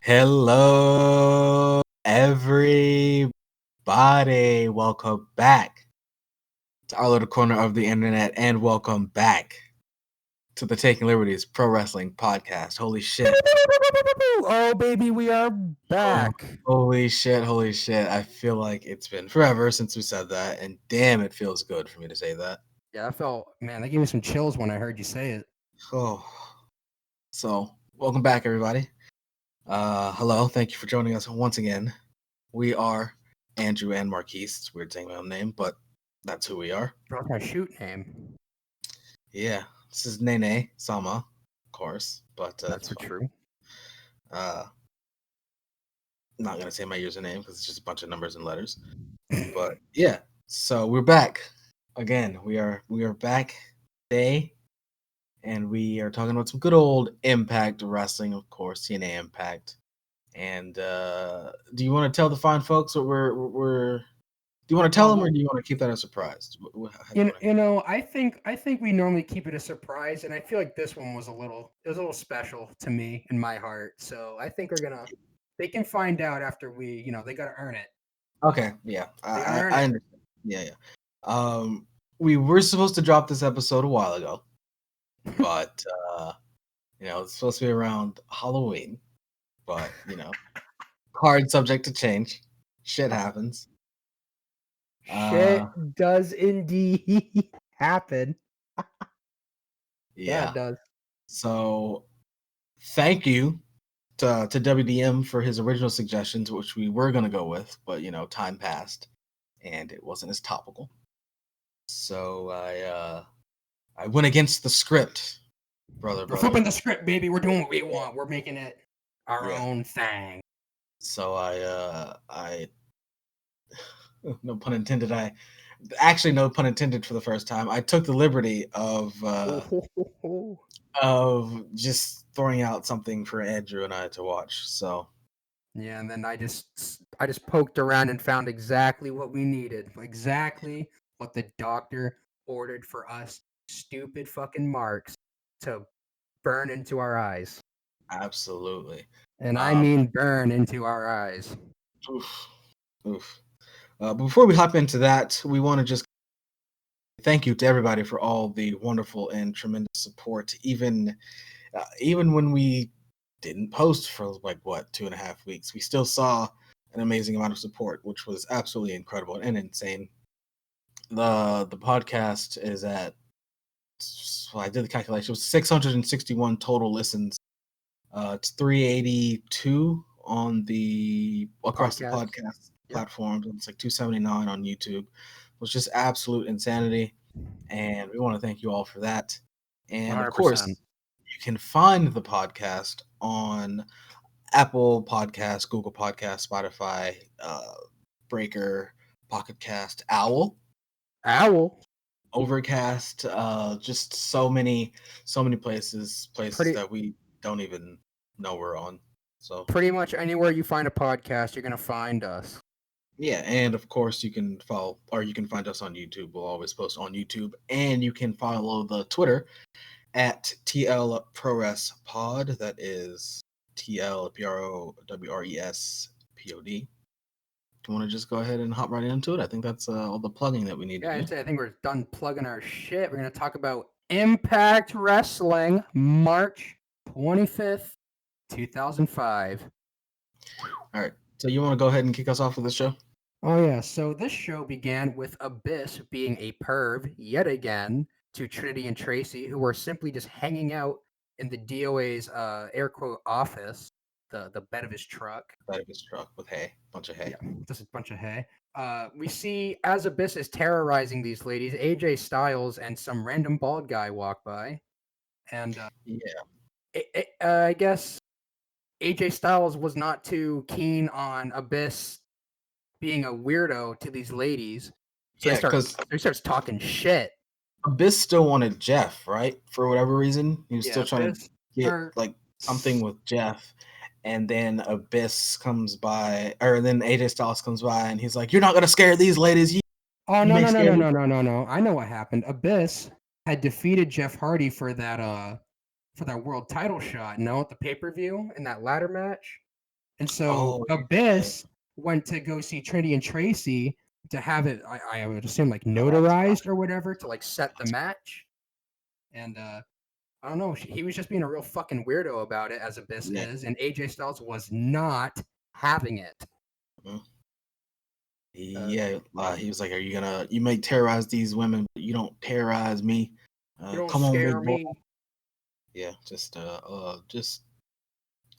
Hello, everybody. Welcome back to our little corner of the internet, and welcome back to the Taking Liberties Pro Wrestling Podcast. Holy shit. Oh, baby, we are back. Holy shit. I feel like it's been forever since we said that, and damn, it feels good for me to say that. Yeah, that gave me some chills when I heard you say it. Oh, so welcome back, everybody. Hello, thank you for joining us once again. We are Andrew and Marquise. It's weird saying my own name, but that's who we are. That's my shoot name. Yeah, this is Nene Sama, of course, but That's for true. Not gonna say my username because it's just a bunch of numbers and letters. But yeah, so we're back again. We are back today, and we are talking about some good old Impact Wrestling, of course, TNA Impact. And do you want to tell the fine folks what we're? Do you want to tell them, or do you want to keep that a surprise? I think we normally keep it a surprise, and I feel like this one was a little special to me in my heart. So I think they can find out after they got to earn it. Okay, yeah, I understand. Yeah. We were supposed to drop this episode a while ago, but it's supposed to be around Halloween. But hard subject to change. Shit happens. Shit does indeed happen. Yeah, it does. So, thank you to WDM for his original suggestions, which we were gonna go with, but time passed, and it wasn't as topical. So I went against the script, brother. We're flipping the script, baby. We're doing what we want. We're making it our own thing. So I no pun intended. No pun intended for the first time. I took the liberty of just throwing out something for Andrew and I to watch. So yeah, and then I just poked around and found exactly what we needed, exactly what the doctor ordered for us stupid fucking marks to burn into our eyes. Absolutely. And I mean burn into our eyes. Oof. Before we hop into that, we want to just thank you to everybody for all the wonderful and tremendous support, even when we didn't post for like 2.5 weeks. We still saw an amazing amount of support, which was absolutely incredible and insane. The podcast is at, well, I did the calculation, it was 661 total listens. It's 382 on across the podcast platforms. It's like 279 on YouTube. It was just absolute insanity, and we want to thank you all for that. And 100%. Of course, you can find the podcast on Apple Podcasts, Google Podcasts, Spotify, Breaker, Pocket Cast, Owl, Overcast, just so many places that we don't even know we're on. So pretty much anywhere you find a podcast, you're gonna find us. Yeah, and of course you can find us on YouTube. We'll always post on YouTube, and you can follow the Twitter at TL ProWres Pod. That is TL PROWRES POD. Do you want to just go ahead and hop right into it? I think that's all the plugging that we need to do. I think we're done plugging our shit. We're gonna talk about Impact Wrestling, March 25th, 2005. All right. So you want to go ahead and kick us off with the show? Oh, yeah. So this show began with Abyss being a perv yet again to Trinity and Tracy, who were simply just hanging out in the DOA's air quote office, the bed of his truck. Bed of his truck with hay, bunch of hay. Yeah, just a bunch of hay. We see as Abyss is terrorizing these ladies, AJ Styles and some random bald guy walk by, and I guess AJ Styles was not too keen on Abyss being a weirdo to these ladies. So he starts talking shit. Abyss still wanted Jeff, right? For whatever reason, he was still trying to get like something with Jeff. And then Abyss comes by, or then AJ Styles comes by, and he's like, "You're not gonna scare these ladies." No! I know what happened. Abyss had defeated Jeff Hardy for that world title shot. At the pay-per-view in that ladder match. And so Abyss went to go see Trinity and Tracy to have it, I would assume, like notarized or whatever to like set the match. And I don't know, he was just being a real fucking weirdo about it, as Abyss is, and AJ Styles was not having it. He was like, "Are you gonna? You may terrorize these women, but you don't terrorize me. You don't Come on, scare big me." boy." Yeah, just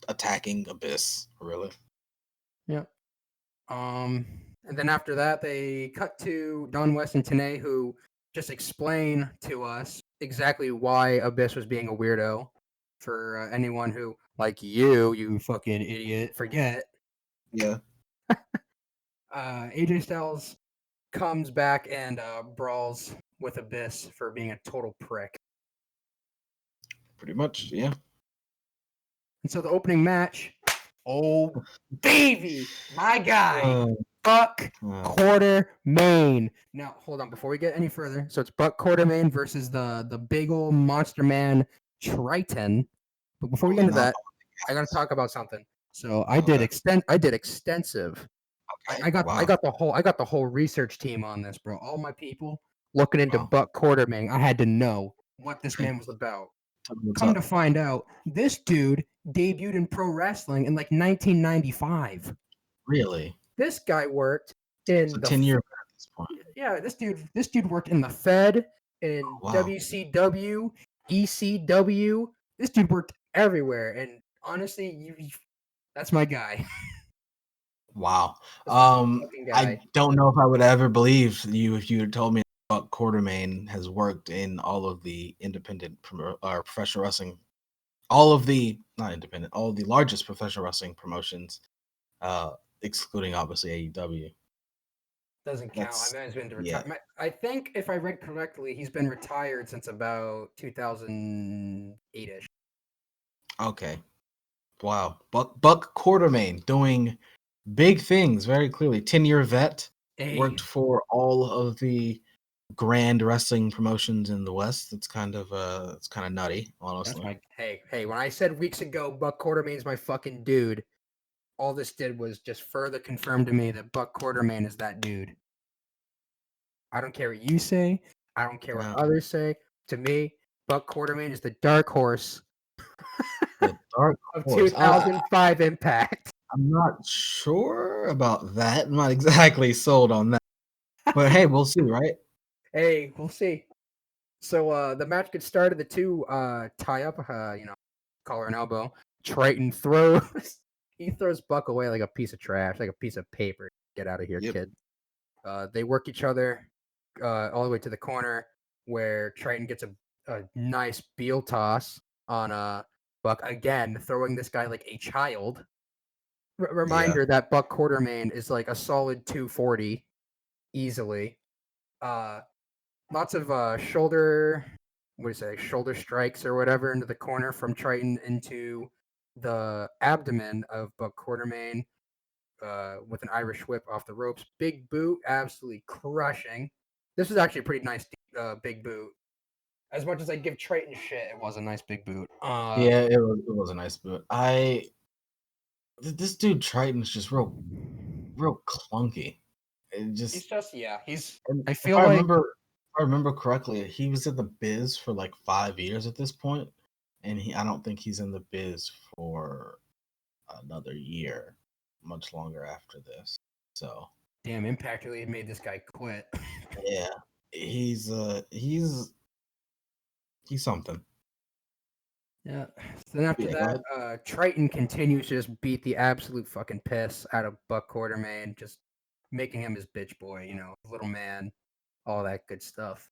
attacking Abyss, really. Yeah. And then after that, they cut to Don West and Tenay, who just explain to us exactly why Abyss was being a weirdo. For anyone who, like you fucking idiot, forget. Yeah. AJ Styles comes back and brawls with Abyss for being a total prick. Pretty much, yeah. And so the opening match, oh baby, my guy, Buck Quartermain. Now hold on, before we get any further, so it's Buck Quartermain versus the big old monster man Triton. But before we get into that, I gotta talk about something. So I did extensive. Okay. I got the whole research team on this, bro. All my people looking into Buck Quartermain. I had to know what this man was about. Come to find out, this dude debuted in pro wrestling in like 1995. Really? This guy worked in the 10 year at this point. Yeah, this dude worked in the Fed, in WCW, ECW. This dude worked everywhere, and honestly, that's my guy. Wow. I don't know if I would ever believe you if you had told me Buck Quartermain has worked in all of the independent professional wrestling, all of the largest professional wrestling promotions, excluding obviously AEW. Doesn't count. I mean, he's been retired. Yeah. I think if I read correctly, he's been retired since about 2008-ish. Okay. Wow. Buck Quartermain doing big things very clearly. 10-year vet. Worked for all of the grand wrestling promotions in the West. It's kind of nutty, honestly. Hey, when I said weeks ago Buck Quartermain's my fucking dude, all this did was just further confirm to me that Buck Quartermain is that dude. I don't care what you say. I don't care what others say. To me, Buck Quartermain is the dark horse. The dark horse of 2005 Impact. I'm not sure about that. I'm not exactly sold on that. But hey, we'll see, right? Hey, we'll see. So the match gets started. The two tie up, collar and elbow. Triton throws. He throws Buck away like a piece of trash, like a piece of paper. Get out of here, kid. They work each other all the way to the corner where Triton gets a nice Beal toss on Buck again, throwing this guy like a child. Reminder that Buck Quartermain is like a solid 240 easily. Lots of shoulder strikes or whatever into the corner from Triton into the abdomen of Buck Quartermain with an Irish whip off the ropes. Big boot, absolutely crushing. This was actually a pretty nice big boot. As much as I give Triton shit, it was a nice big boot. Yeah, it was a nice boot. This dude Triton's just real clunky. He's just I feel like if I remember correctly, he was in the biz for like 5 years at this point, and I don't think he's in the biz for another year, much longer after this. So damn, Impact really made this guy quit. Yeah, he's something. Yeah. So then after that, Triton continues to just beat the absolute fucking piss out of Buck Quartermain, just making him his bitch boy, little man, all that good stuff.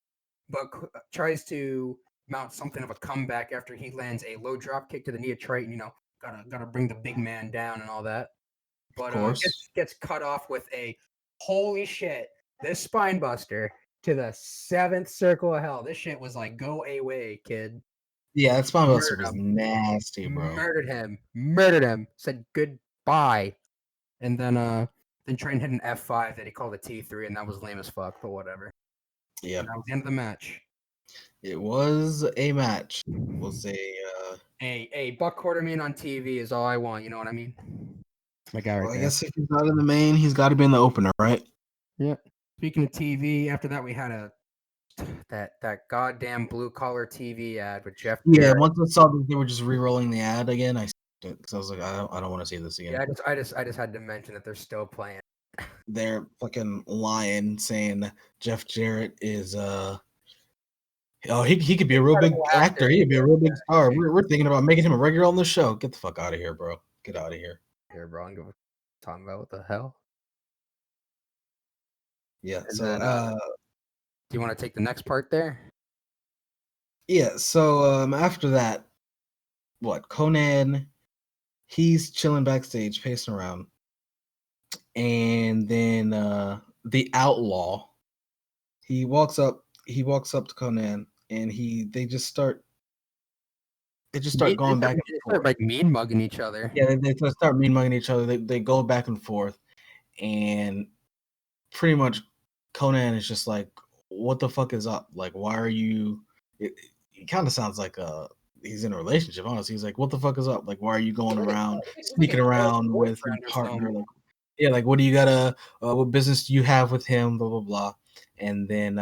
Buck tries to mount something of a comeback after he lands a low drop kick to the knee of Triton, gotta bring the big man down and all that. But gets cut off with a holy shit, this spine buster to the 7th circle of hell. This shit was like, go away, kid. Yeah, that spine buster was nasty, bro. Murdered him. Said goodbye. And then Triton hit an F5 that he called a T3, and that was lame as fuck, but whatever. Yeah. That was the end of the match. It was a match. We'll say Hey, Buck Quartermain on TV is all I want, you know what I mean? My guy right Well, I there. guess if he's not in the main, he's got to be in the opener, right? Yeah. Speaking of TV, after that we had that goddamn blue collar TV ad with Jeff Yeah, Jarrett. once I saw that they were just re-rolling the ad again, I skipped it because I was like, I don't want to see this again. Yeah, I just had to mention that they're still playing. They're fucking lying, saying Jeff Jarrett is he could be a real big actor. He could be a real big star. We're thinking about making him a regular on the show. Get the fuck out of here, bro. Get out of here. Here, bro, I'm talking about what the hell. Yeah. And So then, do you want to take the next part there? yeah. So after that, what? Conan, he's chilling backstage, pacing around, and then the outlaw, he walks up. He walks up to Conan, and they just start going back and They forth. start like mean mugging each other. Yeah, they start mean mugging each other. They go back and forth, and pretty much Conan is just like, "What the fuck is up? Like, why are you?" It kind of sounds like he's in a relationship. Honestly, he's like, "What the fuck is up? Like, why are you going around sneaking around with your partner? Like, yeah, like what do you gotta? What business do you have with him? Blah blah blah." And then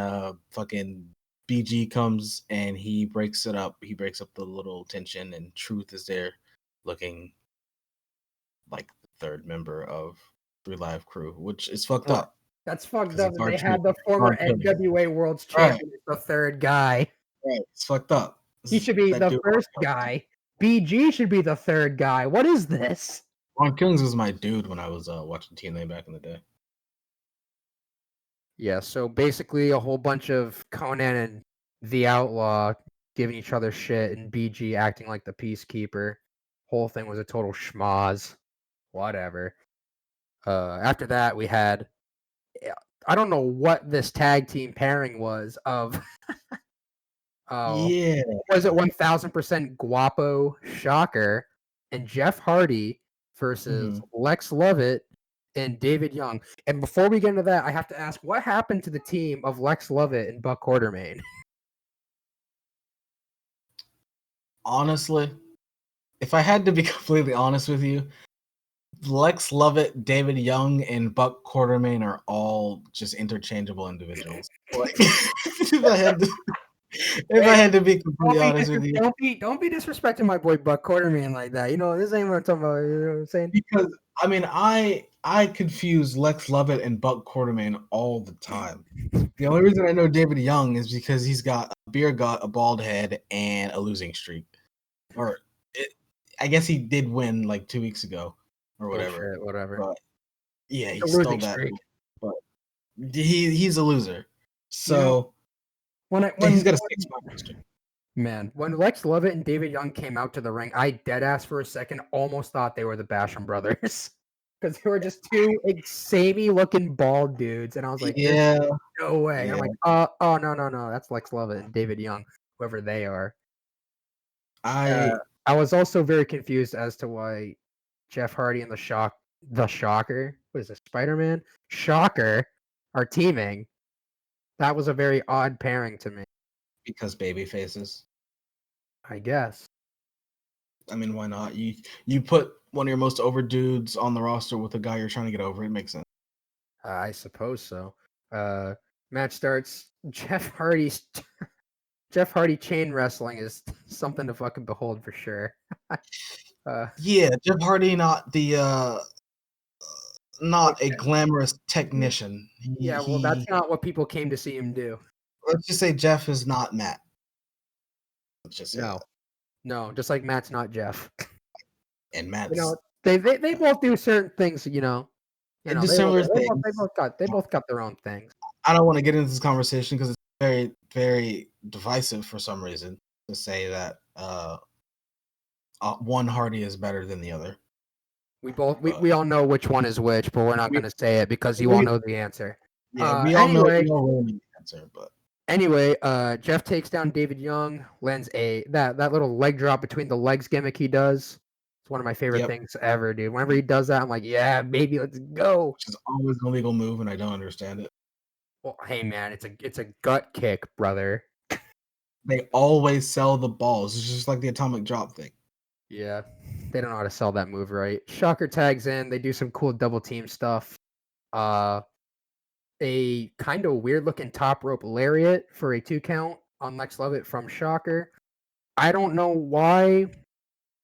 fucking BG comes and he breaks it up. He breaks up the little tension, and Truth is there, looking like the third member of Three Live Crew, which is fucked up. That's fucked up. They had the It's former hard-killing. NWA World's Champion, the third guy. Right, it's fucked up. He should be the first guy. BG should be the third guy. What is this? Ron Killings was my dude when I was watching TNA back in the day. Yeah, so basically a whole bunch of Conan and the Outlaw giving each other shit and BG acting like the peacekeeper. Whole thing was a total schmoz. Whatever. After that, we had, I don't know what this tag team pairing was of. Yeah. Was it 1000% Guapo Shocker and Jeff Hardy versus Lex Lovett and David Young? And before we get into that, I have to ask, what happened to the team of Lex Lovett and Buck Quartermain? Honestly, if I had to be completely honest with you, Lex Lovett, David Young, and Buck Quartermain are all just interchangeable individuals. Like, if I had to be completely honest with you, Don't be disrespecting my boy Buck Quartermain like that. You know, this ain't what I'm talking about. You know what I'm saying? Because I mean, I confuse Lex Lovett and Buck Quartermain all the time. The only reason I know David Young is because he's got a beer gut, a bald head, and a losing streak. I guess he did win like 2 weeks ago or whatever. Bullshit, whatever. But yeah, he stole that. Streak. But he's a loser. So when he's got a 6-5 streak. Man, when Lex Lovett and David Young came out to the ring, I deadass for a second almost thought they were the Basham brothers. Because they were just two samey looking bald dudes. And I was like, yeah, no way. Yeah. I'm like, oh, no. That's Lex Lovett and David Young, whoever they are. I was also very confused as to why Jeff Hardy and the Shocker, what is it, Spider-Man? Shocker are teaming. That was a very odd pairing to me. Because baby faces. I guess. I mean, why not? You put one of your most over dudes on the roster with a guy you're trying to get over. It makes sense. I suppose so. Match starts. Jeff Hardy chain wrestling is something to fucking behold for sure. Yeah, Jeff Hardy, not a glamorous technician. That's not what people came to see him do. Let's just say Jeff is not Matt. Let's just say no, just like Matt's not Jeff. And Matt's, they both do certain things. They both got their own things. I don't want to get into this conversation because it's very, very divisive for some reason to say that one Hardy is better than the other. We all know which one is which, but we're not going to say it because you all know the answer. Yeah, we all know the answer, but anyway, Jeff takes down David Young, lands that little leg drop between the legs gimmick he does. It's one of my favorite things ever, dude. Whenever he does that, I'm like, yeah, baby, let's go. Which is always an illegal move, and I don't understand it. Well, hey man, it's a gut kick, brother. They always sell the balls. It's just like the atomic drop thing. Yeah, they don't know how to sell that move right. Shocker tags in. They do some cool double team stuff. A kind of weird looking top rope lariat for a 2 count on Lex Lovett from Shocker. I don't know why.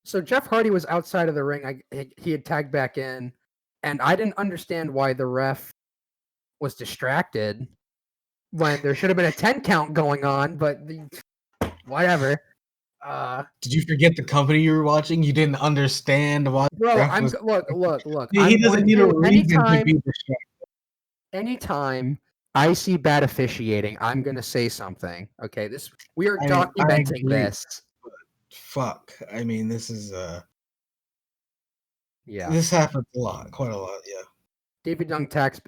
So Jeff Hardy was outside of the ring. He had tagged back in, and I didn't understand why the ref was distracted when there should have been a 10 count going on, but whatever. Did you forget the company you were watching? You didn't understand why the Bro, ref was. look. He doesn't need a reason to be distracted. Anytime I see bad officiating, I'm gonna say something. Okay, we are I mean, I documenting agree. this. Fuck. I mean, this is Yeah. This happens a lot, quite a lot. Yeah. David Young tags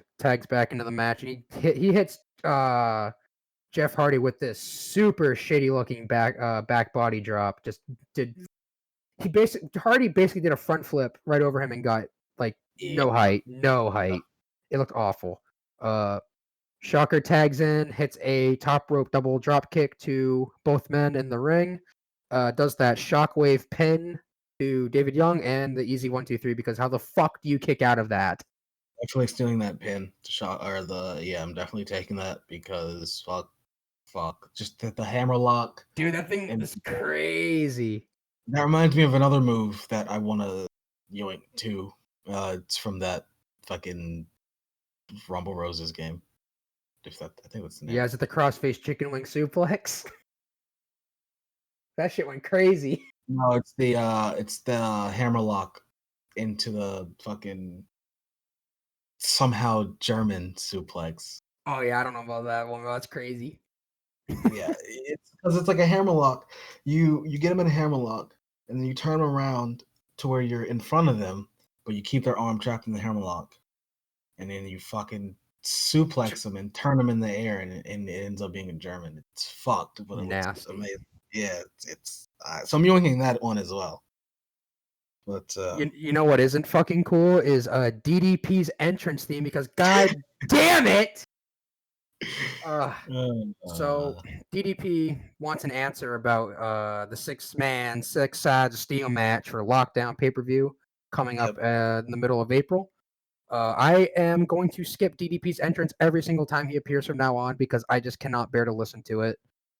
back into the match, and he hits Jeff Hardy with this super shitty looking back body drop. Hardy basically did a front flip right over him and got like no height. It looked awful. Shocker tags in, hits a top rope double drop kick to both men in the ring. Does that shockwave pin to David Young and the easy 1-2-3, because how the fuck do you kick out of that? Definitely stealing that pin to shot I'm definitely taking that because fuck. Just the hammer lock. Dude, that thing is crazy. That reminds me of another move that I want to yoink too. It's from that fucking Rumble Roses game. I think that's the name. Yeah, is it the crossface chicken wing suplex? That shit went crazy. No, it's the hammer lock into the fucking somehow German suplex. Oh yeah, I don't know about that one. That's crazy. Yeah, it's because it's like a hammer lock. You get them in a hammer lock, and then you turn them around to where you're in front of them, but you keep their arm trapped in the hammer lock, and then you fucking suplex them and turn them in the air, and it ends up being a German. It's fucked, but it looks amazing. Yeah, it's so I'm yoinking that one as well. But you know what isn't fucking cool is DDP's entrance theme, because god damn it. So DDP wants an answer about the 6-man, 6 sides of steel match for Lockdown pay-per-view coming up in the middle of April. I am going to skip DDP's entrance every single time he appears from now on, because I just cannot bear to listen to it.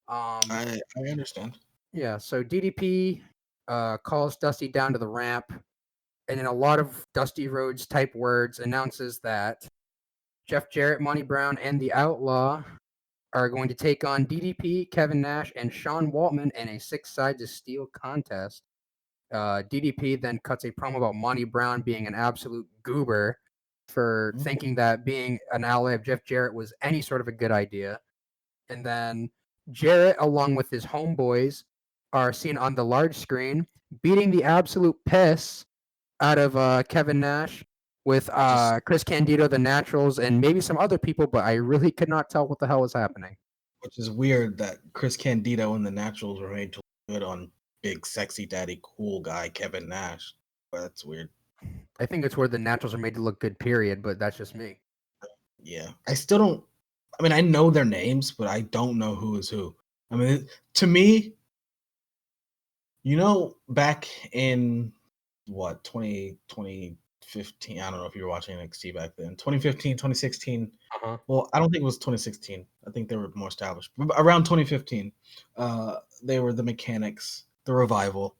I understand. Yeah, so DDP calls Dusty down to the ramp, and in a lot of Dusty Rhodes type words, announces that Jeff Jarrett, Monty Brown, and the Outlaw are going to take on DDP, Kevin Nash, and Sean Waltman in a 6 sides of steel contest. DDP then cuts a promo about Monty Brown being an absolute goober for thinking that being an ally of Jeff Jarrett was any sort of a good idea. And then Jarrett, along with his homeboys, are seen on the large screen beating the absolute piss out of Kevin Nash with Chris Candido, the Naturals, and maybe some other people, but I really could not tell what the hell was happening. Which is weird that Chris Candido and the Naturals were made to look good on big, sexy, daddy, cool guy Kevin Nash. But that's weird. I think it's where the Naturals are made to look good, period, but that's just me. Yeah. I still don't. I mean, I know their names, but I don't know who is who. I mean, to me, back in what, 2015, I don't know if you were watching NXT back then, 2015, 2016. Well, I don't think it was 2016. I think they were more established. Around 2015, they were the Mechanics, the Revival.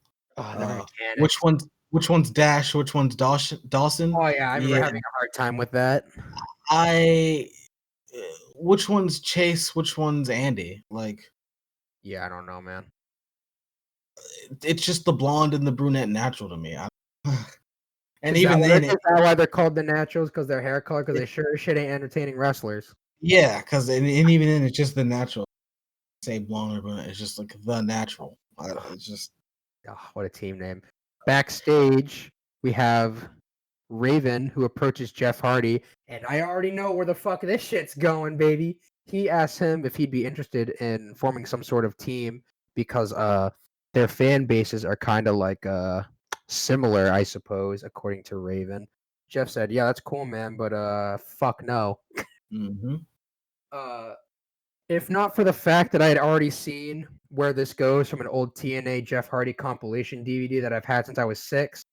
Which one's Dash? Which one's Dawson? Oh yeah, I remember having a hard time with that. Which one's Chase? Which one's Andy? Like, yeah, I don't know, man. It's just the blonde and the brunette natural to me. And is even then, is that why they're called the Naturals? Because their hair color? Because they sure as shit ain't entertaining wrestlers. Yeah, because and even then, it's just the natural. Say blonde or brunette, it's just like the natural. It's just what a team name. Backstage, we have Raven, who approaches Jeff Hardy, and I already know where the fuck this shit's going, baby. He asks him if he'd be interested in forming some sort of team, because their fan bases are kind of like similar, I suppose, according to Raven. Jeff said, "Yeah, that's cool, man, but fuck no." Mm-hmm. If not for the fact that I had already seen where this goes from an old TNA Jeff Hardy compilation DVD that I've had since I was 6,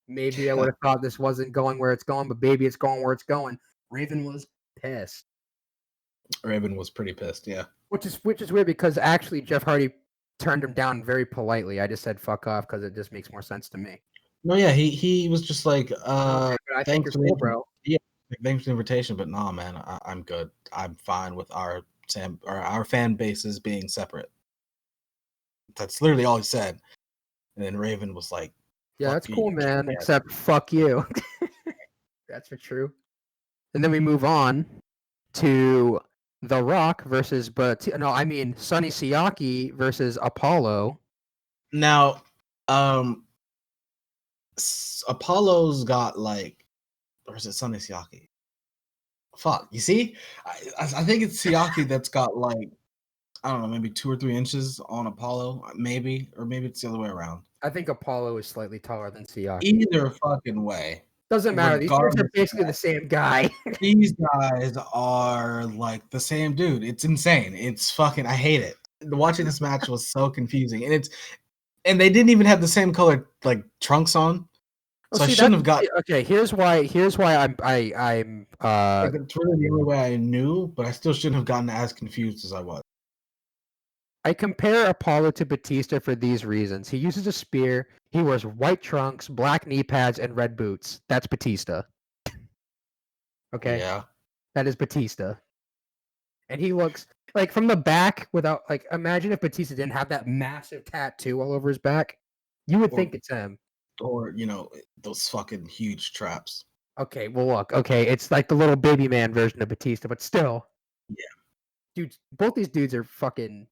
maybe I would have thought this wasn't going where it's going, but baby, it's going where it's going. Raven was pissed. Raven was pretty pissed, yeah. Which is weird because actually Jeff Hardy turned him down very politely. I just said fuck off because it just makes more sense to me. No, yeah, he was just like, I think thanks you're cool, bro. Yeah, thanks for the invitation, but nah, man, I'm good. I'm fine with our fan bases being separate. That's literally all he said. And then Raven was like, Yeah, that's you, cool, you man. can't. Except fuck you. That's for true. And then we move on to The Rock versus Sonny Siaki versus Apollo. Now, Apollo's got like, or is it Sonny Siaki? Fuck, you see, I think it's Siaki that's got like, I don't know, maybe 2 or 3 inches on Apollo, maybe, or maybe it's the other way around. I think Apollo is slightly taller than Siaki. Either fucking way, doesn't matter. These dudes are basically the same guy. These guys are like the same dude. It's insane. It's fucking. I hate it. Watching this match was so confusing, and they didn't even have the same color like trunks on. So I shouldn't have got. Okay, here's why I'm Like, it's really the only way I knew, but I still shouldn't have gotten as confused as I was. I compare Apollo to Batista for these reasons. He uses a spear. He wears white trunks, black knee pads, and red boots. That's Batista. Okay? Yeah. That is Batista. And he looks like from the back without like imagine if Batista didn't have that massive tattoo all over his back. You would think it's him. Or, those fucking huge traps. Okay, well look, okay, it's like the little baby man version of Batista, but still. Yeah. Dude, both these dudes are fucking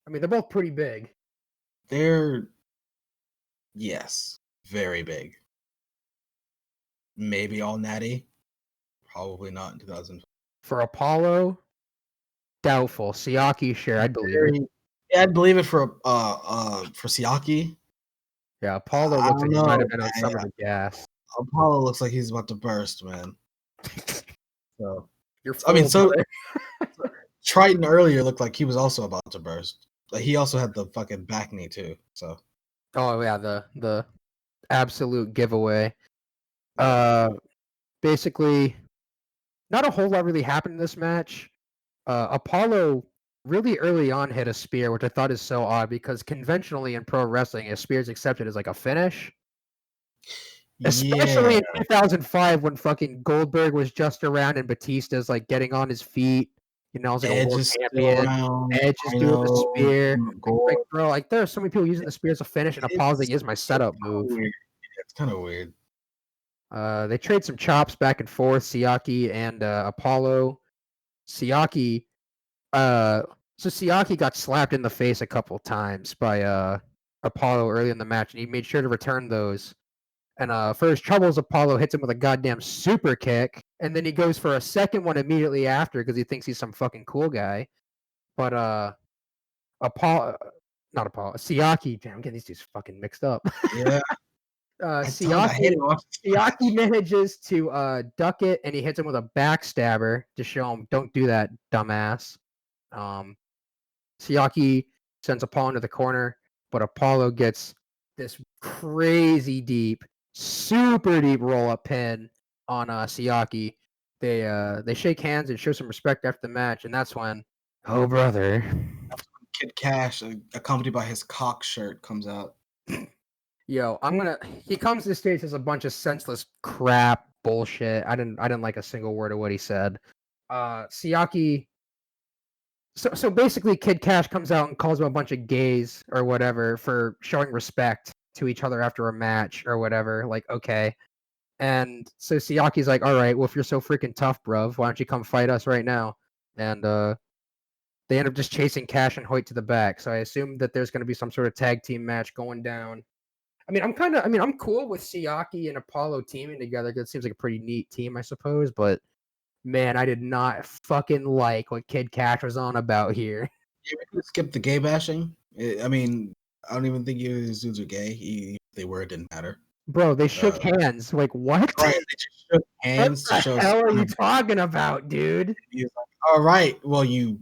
they're both pretty big. They're yes, very big. Maybe all natty. Probably not in 2000. For Apollo, doubtful. Siaki, sure, I'd believe it. Yeah, I'd believe it for Siaki. Yeah, Apollo looks like he might have been on some of the gas. Apollo looks like he's about to burst, man. So Triton earlier looked like he was also about to burst. Like he also had the fucking back knee too. So. Oh yeah, the absolute giveaway. Basically, not a whole lot really happened in this match. Apollo really early on hit a spear, which I thought is so odd because conventionally in pro wrestling, a spear is accepted as like a finish. Especially in 2005 when fucking Goldberg was just around and Batista's like getting on his feet. I was like Edge a world champion. Edge is doing the spear. Like, bro, like there are so many people using the spear as a finish, and Apollo's like, "Here's my setup move." It's kind of weird. They trade some chops back and forth, Siaki and Apollo. Siaki got slapped in the face a couple times by Apollo early in the match, and he made sure to return those. And for his troubles, Apollo hits him with a goddamn super kick, and then he goes for a second one immediately after because he thinks he's some fucking cool guy. But Siaki, damn, I'm getting these dudes fucking mixed up. Yeah. Siaki manages to duck it, and he hits him with a backstabber to show him, don't do that, dumbass. Siaki sends Apollo into the corner, but Apollo gets this crazy deep, super deep roll-up pin on Siaki. They shake hands and show some respect after the match, and that's when, oh brother, Kid Cash, accompanied by his cock shirt, comes out. Yo, he comes to the stage as a bunch of senseless crap bullshit. I didn't like a single word of what he said. Siaki. So basically, Kid Cash comes out and calls him a bunch of gays or whatever for showing respect to each other after a match or whatever. Like, okay. And so Siaki's like, all right, well, if you're so freaking tough, bruv, why don't you come fight us right now? And they end up just chasing Cash and Hoyt to the back. So I assume that there's going to be some sort of tag team match going down. I'm cool with Siaki and Apollo teaming together because it seems like a pretty neat team, I suppose. But man, I did not fucking like what Kid Cash was on about here. Yeah, we could skip the gay bashing. I don't even think either of these dudes are gay. If they were, it didn't matter. Bro, they shook hands. Like, what? Right, they just shook hands What to show the hell are some you of talking about, dude? He's like, all right, well, you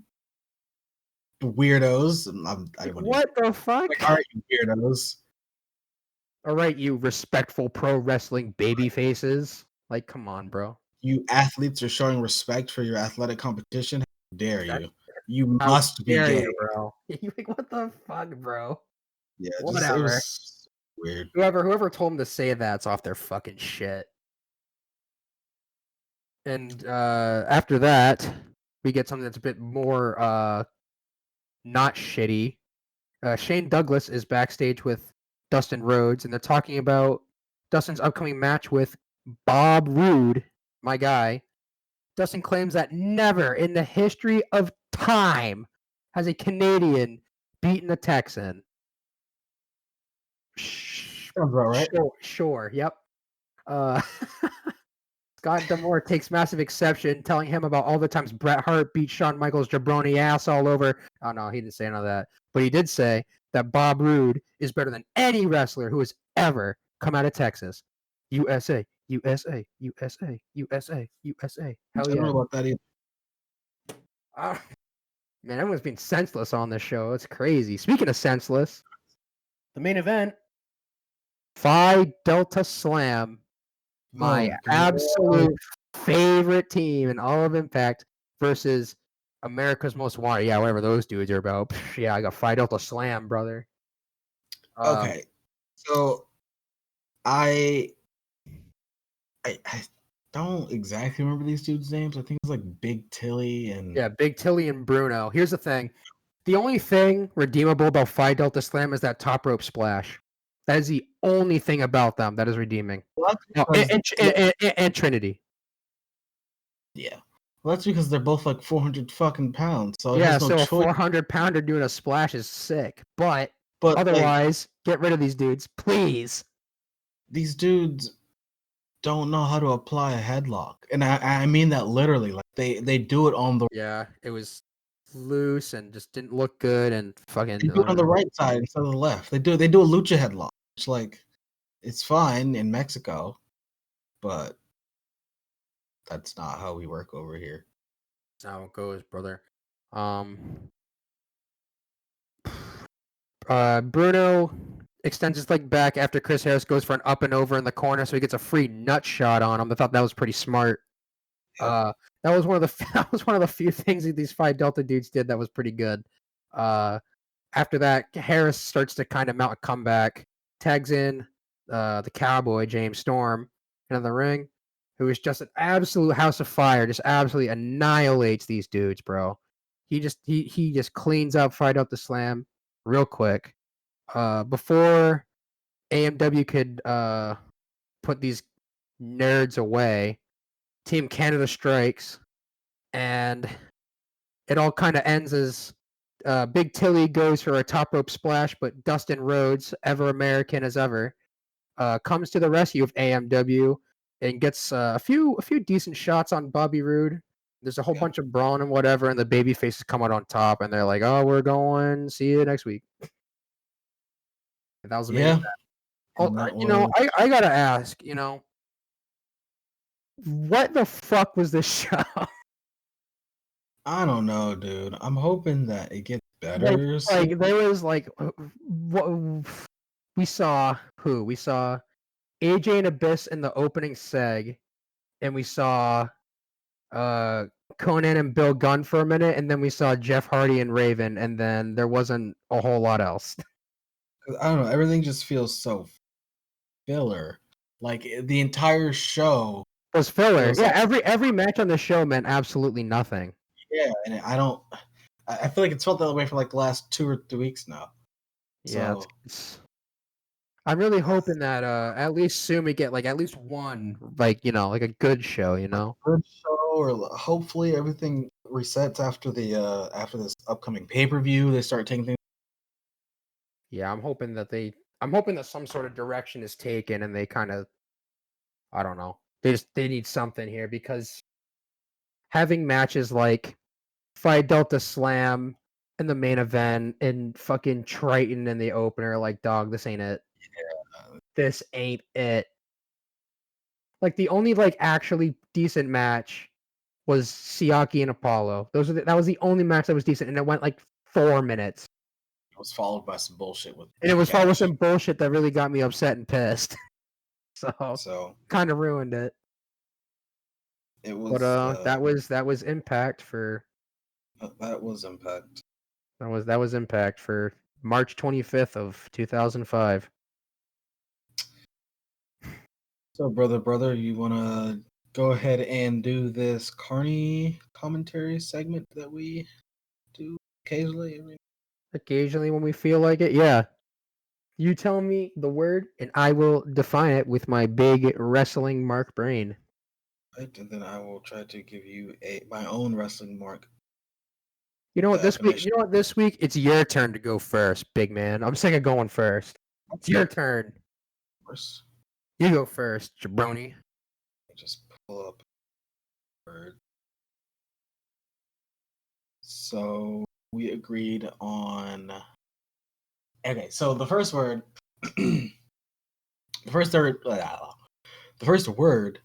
weirdos. I Like, wouldn't even, what the fuck? like, all right, you weirdos. All right, you respectful pro wrestling baby faces. Like, come on, bro. You athletes are showing respect for your athletic competition. How dare That- you? You How must be dare gay. you, bro? You like, what the fuck, bro? Yeah, just it Whatever. was weird. Whoever told them to say that's off their fucking shit. And after that, we get something that's a bit more not shitty. Shane Douglas is backstage with Dustin Rhodes, and they're talking about Dustin's upcoming match with Bob Roode, my guy. Dustin claims that never in the history of time has a Canadian beaten a Texan. Sounds about right. Sure, yep. Uh, Scott D'Amore takes massive exception, telling him about all the times Bret Hart beat Shawn Michaels' jabroni ass all over. Oh no, he didn't say none of that, but he did say that Bob Roode is better than any wrestler who has ever come out of Texas. USA, USA, USA, USA, USA. Hell I don't yeah! know about that either. Man, everyone's being senseless on this show. It's crazy. Speaking of senseless, the main event, Phi Delta Slam, my absolute favorite team in all of Impact versus America's Most Wanted. Yeah, whatever those dudes are about. Yeah, I got Phi Delta Slam, brother. Okay, so I don't exactly remember these dudes' names. I think it's like Big Tilly and Yeah, Big Tilly and Bruno. Here's the thing. The only thing redeemable about Phi Delta Slam is that top rope splash. That is the only thing about them that is redeeming. well, Oh, and Trinity. yeah. Well, that's because they're both like 400 fucking pounds, so it Yeah, has no so a choice. 400-pounder doing a splash is sick. But But like otherwise, get rid of these dudes, please. these dudes don't know how to apply a headlock, and I mean that literally. Like they do it on the Yeah, it was loose and just didn't look good and they fucking do it on the right side instead of the left. They do a lucha headlock, which like it's fine in Mexico, but that's not how we work over here. that's how it goes, brother. Bruno extends his leg back after Chris Harris goes for an up and over in the corner, so he gets a free nut shot on him. I thought that was pretty smart. Yeah. That was one of the that was one of the few things that these Phi Delta dudes did that was pretty good. After that, Harris starts to kind of mount a comeback, tags in the Cowboy James Storm into the ring, who is just an absolute house of fire, just absolutely annihilates these dudes, bro. He just cleans up, Phi Delta Slam real quick. Before AMW could put these nerds away, Team Canada strikes, and it all kind of ends as Big Tilly goes for a top rope splash, but Dustin Rhodes, ever American as ever, comes to the rescue of AMW and gets a few decent shots on Bobby Roode. There's a whole bunch of brawn and whatever, and the baby faces come out on top, and they're like, "Oh, we're going. See you next week." And that was the main event. Oh, And that you know, was I gotta ask, you know, what the fuck was this show? I don't know, dude. I'm hoping that it gets better. Like there was like what we saw who we saw AJ and Abyss in the opening seg, and we saw Conan and Bill Gunn for a minute, and then we saw Jeff Hardy and Raven, and then there wasn't a whole lot else. I don't know. Everything just feels so filler. Like the entire show It was filler. feels Yeah, like every match on the show meant absolutely nothing. yeah, and I don't. I feel like it's felt that way for like the last 2 or 3 weeks now. Yeah, So I'm really hoping that at least soon we get like at least one like like a good show, good show, or hopefully everything resets after the after this upcoming pay-per-view. They start taking things. Yeah, I'm hoping that some sort of direction is taken and they kind of I don't know. They need something here because having matches like Phi Delta Slam in the main event and fucking Triton in the opener, like dog, this ain't it. this ain't it. Like the only like actually decent match was Siaki and Apollo. That was the only match that was decent, and it went like 4 minutes. It was followed by some bullshit with And it was followed with Cash. some bullshit that really got me upset and pissed. So kind of ruined it. it But was that was Impact for that was Impact. that was Impact for March 25th of 2005. So brother, you wanna go ahead and do this Carney commentary segment that we do occasionally? Occasionally when we feel like it, yeah. You tell me the word and I will define it with my big wrestling mark brain. Right, and then I will try to give you my own wrestling mark. You know what Definition. this week it's your turn to go first, big man. I'm sick of going first. It's your turn. First, You go first, jabroni. just pull up word. So we agreed on. Okay, so the first word, the first word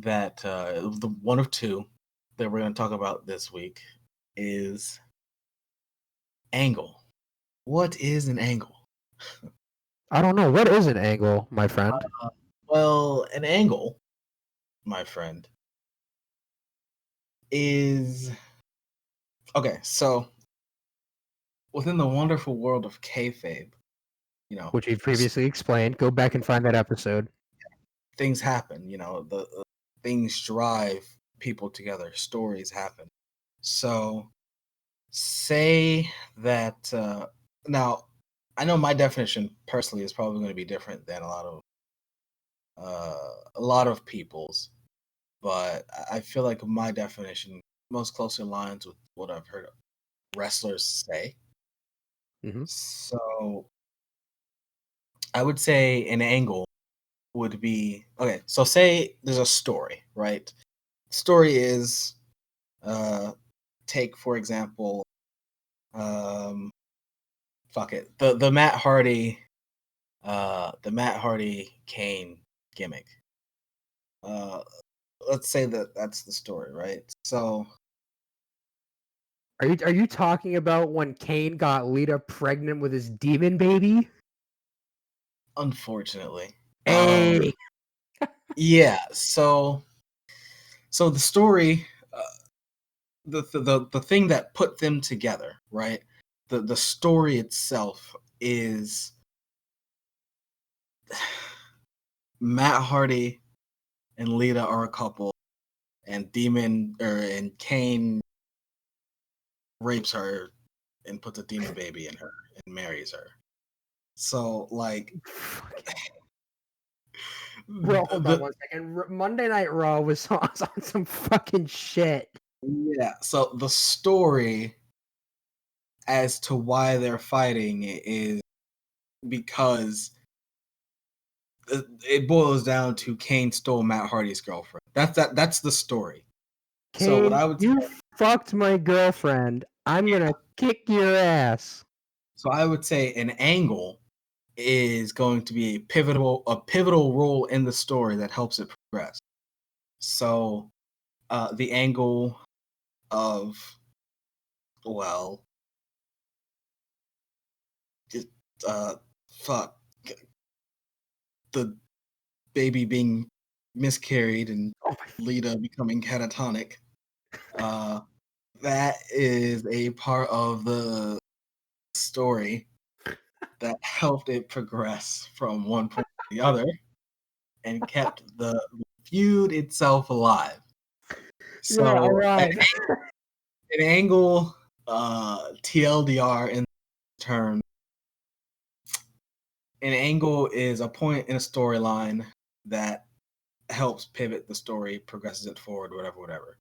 that the one of two that we're going to talk about this week is angle. What is an angle? I don't know. What is an angle, my friend? Well, an angle, my friend, is okay. So within the wonderful world of kayfabe, Which we've previously explained. Go back and find that episode. things happen. The things drive people together. Stories happen. So say that now I know my definition personally is probably going to be different than a lot of people's, but I feel like my definition most closely aligns with what I've heard wrestlers say. Mm-hmm. So I would say an angle would be okay. So say there's a story, right? Story is take for example, um, fuck it, the Matt Hardy Kane gimmick. Uh, let's say that that's the story, right? So Are you talking about when Kane got Lita pregnant with his demon baby? unfortunately, Hey, yeah. So the story, the thing that put them together, right? The story itself is Matt Hardy and Lita are a couple, and and Kane rapes her and puts a demon baby in her and marries her. So like, bro, hold on the one second. Monday Night Raw was on some fucking shit. yeah. So the story as to why they're fighting is because it boils down to Kane stole Matt Hardy's girlfriend. That's the story. So what Kane, I would you say, fucked my girlfriend. I'm gonna kick your ass. an angle is going to be a pivotal role in the story that helps it progress. So the angle of well, it, uh, fuck the baby being miscarried and Oh my Lita becoming catatonic. That is a part of the story that helped it progress from one point to the other and kept the feud itself alive. yeah, all So right. an angle, TLDR in term, an angle is a point in a storyline that helps pivot the story, progresses it forward, whatever.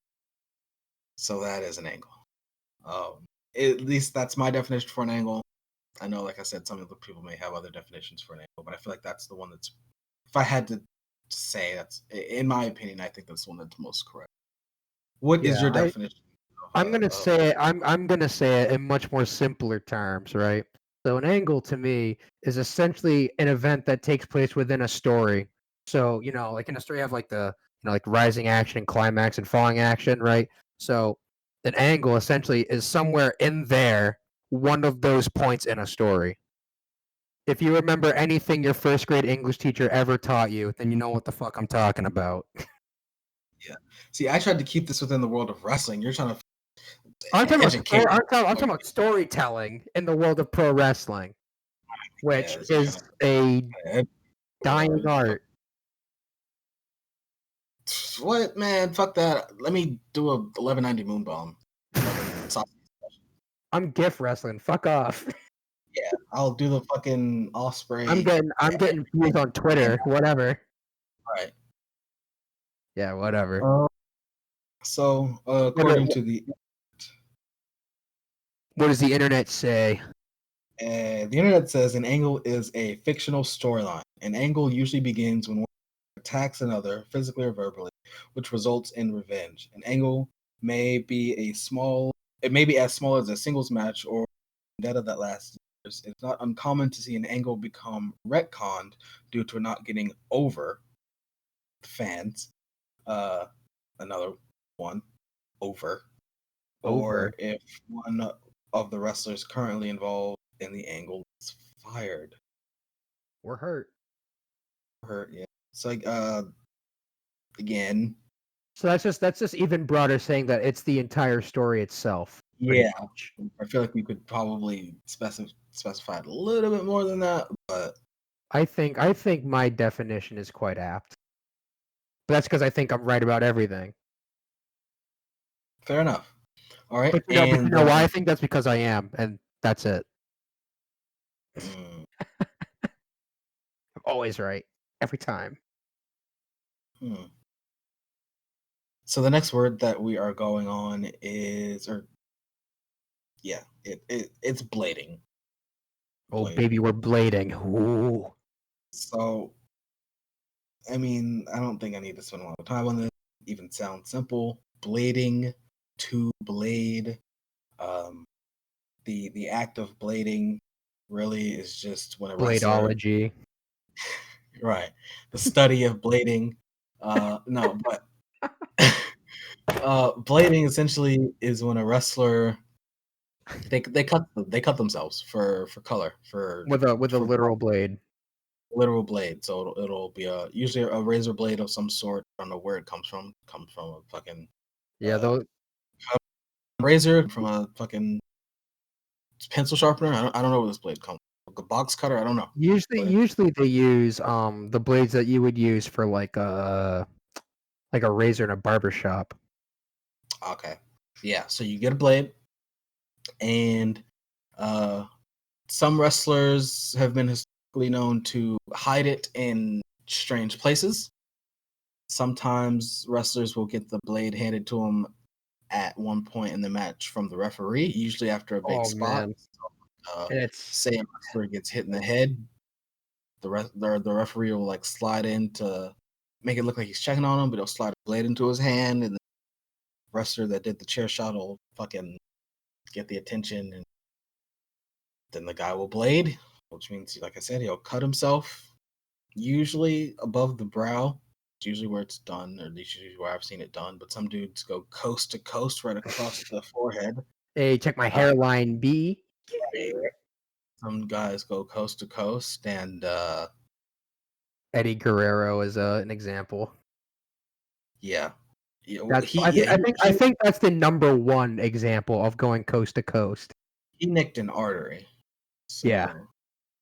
So that is an angle. At least that's my definition for an angle. I know, like I said, some other people may have other definitions for an angle, but I feel like that's the one that's, if I had to say, that's, in my opinion, I think that's the one that's most correct. What is Yeah, your definition I'm gonna of say it. I'm gonna say it in much more simpler terms, right? So an angle to me is essentially an event that takes place within a story. So, like in a story, you have like like rising action, climax, and falling action, right? So an angle essentially is somewhere in there, one of those points in a story. If you remember anything your first grade English teacher ever taught you, then you know what the fuck I'm talking about. Yeah. See, I tried to keep this within the world of wrestling. You're trying to I'm talking educate. I'm talking about storytelling in the world of pro wrestling, which Yeah, you're is a dying art. What, man? Fuck that. Let me do a 1190 moon bomb. I'm GIF wrestling. Fuck off. Yeah, I'll do the fucking Osprey. I'm getting views on Twitter. Whatever. All right. Yeah, whatever. So, according to the what does the internet say? the internet says an angle is a fictional storyline. An angle usually begins when one attacks another, physically or verbally, which results in revenge. An angle may be as small as a singles match or vendetta that lasts years. It's not uncommon to see an angle become retconned due to not getting over the fans. Another one, over. Or if one of the wrestlers currently involved in the angle is fired. Or hurt. Yeah. It's like again. So that's just even broader, saying that it's the entire story itself. Yeah. Much. I feel like we could probably specify it a little bit more than that, but I think my definition is quite apt. But that's because I think I'm right about everything. Fair enough. All right. But you know why I think that's because I am, and that's it. I'm always right. Every time. So the next word that we are going on is, it's blading. Oh, baby, we're blading. Ooh. So, I mean, I don't think I need to spend a lot of time on this. It even sounds simple. Blading, to blade. The act of blading really is just when a Bladeology. Right. The study of blading. No, but blading essentially is when a wrestler they cut themselves for color with a literal blade. Literal blade. So it'll be usually a razor blade of some sort. I don't know where it comes from. It comes from a fucking razor, from a fucking pencil sharpener. I don't know where this blade comes from. A box cutter. I don't know. Usually they use the blades that you would use for like a razor in a barber shop. Okay. Yeah. So you get a blade, and some wrestlers have been historically known to hide it in strange places. Sometimes wrestlers will get the blade handed to them at one point in the match from the referee, usually after a big spot. Say a wrestler gets hit in the head, the referee will like slide in to make it look like he's checking on him, but he'll slide a blade into his hand, and the wrestler that did the chair shot will fucking get the attention, and then the guy will blade, which means, like I said, he'll cut himself, usually above the brow. It's usually where it's done, or at least usually where I've seen it done. But some dudes go coast to coast, right across the forehead. Hey, check my hairline, B. Some guys go coast to coast, and Eddie Guerrero is an example. Yeah. I think that's the number one example of going coast to coast. He nicked an artery. So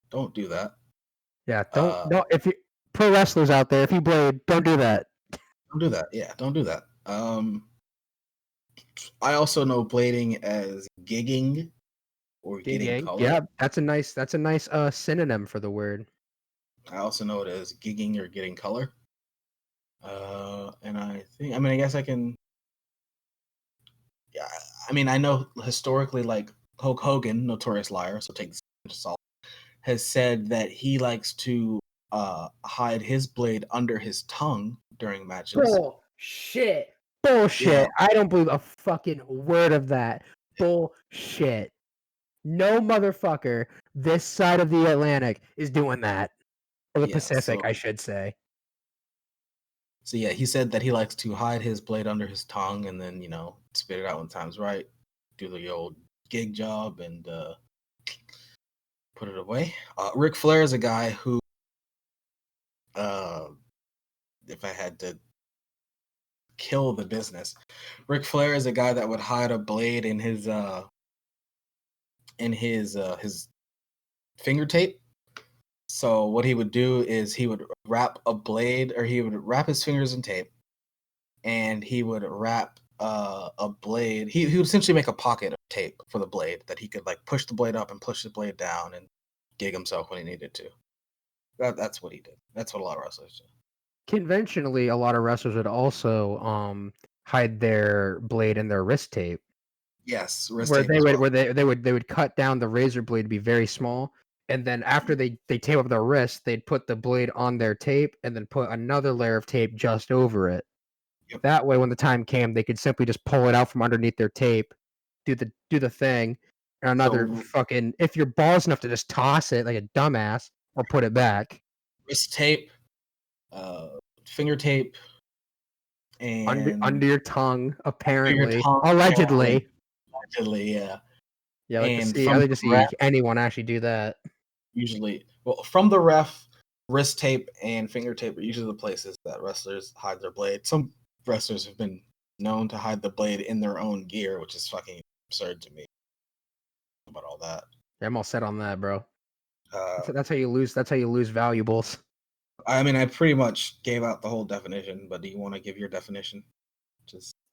don't do that. Yeah, don't if you pro wrestlers out there, if you blade, don't do that. Don't do that. Yeah, don't do that. I also know blading as gigging or getting color. Yeah, that's a nice synonym for the word. I also know it as gigging or getting color. And I guess I can. Yeah, I mean, I know historically, like Hulk Hogan, notorious liar, so take this into salt, has said that he likes to hide his blade under his tongue during matches. Bullshit. Yeah. I don't believe a fucking word of that. Bullshit. No motherfucker this side of the Atlantic is doing that. Or the Yeah, Pacific, I should say. So yeah, he said that he likes to hide his blade under his tongue and then, spit it out when time's right, do the old gig job and put it away. Ric Flair is a guy who, if I had to kill the business, Ric Flair is a guy that would hide a blade in his finger tape. So what he would do is he would wrap a blade, or he would wrap his fingers in tape, and he would wrap a blade. He would essentially make a pocket of tape for the blade that he could like push the blade up and push the blade down and gig himself when he needed to. That's what he did. That's what a lot of wrestlers do. Conventionally, a lot of wrestlers would also hide their blade in their wrist tape. Yes, wrist where tape they as would well. where they would cut down the razor blade to be very small, and then after they tape up their wrist, they'd put the blade on their tape and then put another layer of tape just over it. Yep. That way, when the time came, they could simply just pull it out from underneath their tape, do the thing, and another fucking. If you're balls enough to just toss it like a dumbass or put it back, wrist tape, finger tape, and under your tongue, apparently, tongue, allegedly. Allegedly, yeah. Yeah, I like to And see. from I like to the see ref, anyone actually do that. usually, well, from the ref, wrist tape and finger tape are usually the places that wrestlers hide their blade. Some wrestlers have been known to hide the blade in their own gear, which is fucking absurd to me. About all that. Yeah, I'm all set on that, bro. That's how you lose. That's how you lose valuables. I mean, I pretty much gave out the whole definition, but do you want to give your definition?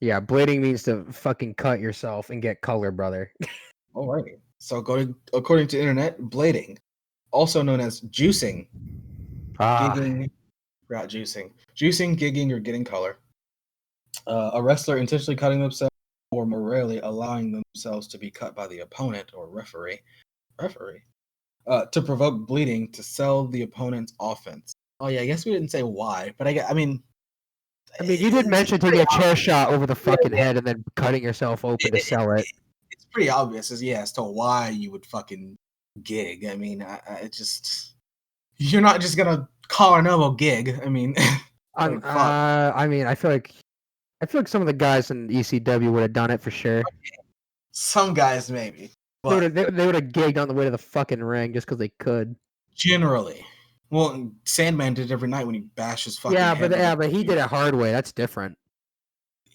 Yeah, blading means to fucking cut yourself and get color, brother. Alrighty. So, according to internet, blading, also known as juicing, gigging, gigging, or getting color. A wrestler intentionally cutting themselves, or more rarely, allowing themselves to be cut by the opponent or referee, to provoke bleeding to sell the opponent's offense. Oh yeah, I guess we didn't say why, but I mean, you did mention taking a chair shot over the fucking head and then cutting yourself open to sell it. It's pretty obvious as to why you would fucking gig. I mean, I just, you're not just gonna collar and elbow gig. I mean, I feel like some of the guys in ECW would have done it for sure. Some guys maybe, but they would have gigged on the way to the fucking ring just because they could. Generally, well, Sandman did it every night when he bashed his fucking head. But he did it hard way. That's different.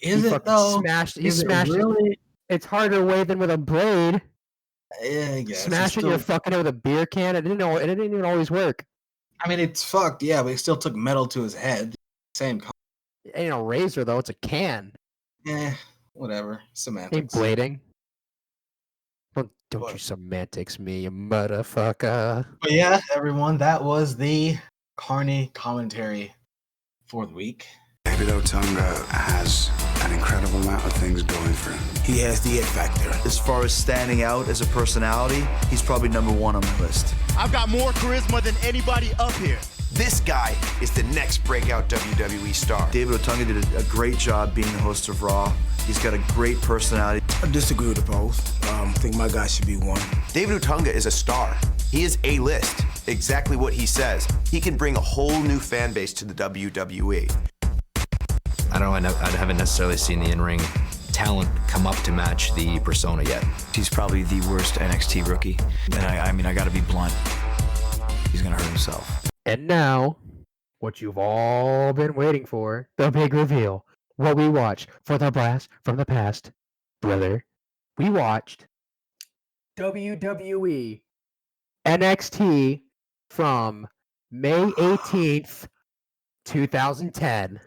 Is it though? He smashed it. Really? It's harder way than with a blade. Yeah, I guess. Smashing your fucking head with a beer can. It didn't even always work. I mean, it's fucked. Yeah, but he still took metal to his head. Same. It ain't a razor though. It's a can. Whatever. Semantics. Ain't blading. Don't you semantics me, you motherfucker. But yeah, everyone, that was the Carney commentary for the week. David Otunga has an incredible amount of things going for him. He has the it factor. As far as standing out as a personality, he's probably number one on the list. I've got more charisma than anybody up here. This guy is the next breakout WWE star. David Otunga did a great job being the host of Raw. He's got a great personality. I disagree with the both. I think my guy should be one. David Otunga is a star. He is A-list. Exactly what he says. He can bring a whole new fan base to the WWE. I don't know, I haven't necessarily seen the in-ring talent come up to match the persona yet. He's probably the worst NXT rookie. And I gotta be blunt. He's gonna hurt himself. And now, what you've all been waiting for, the big reveal. What we watched for the blast from the past. Brother, we watched WWE NXT from May 18th, 2010.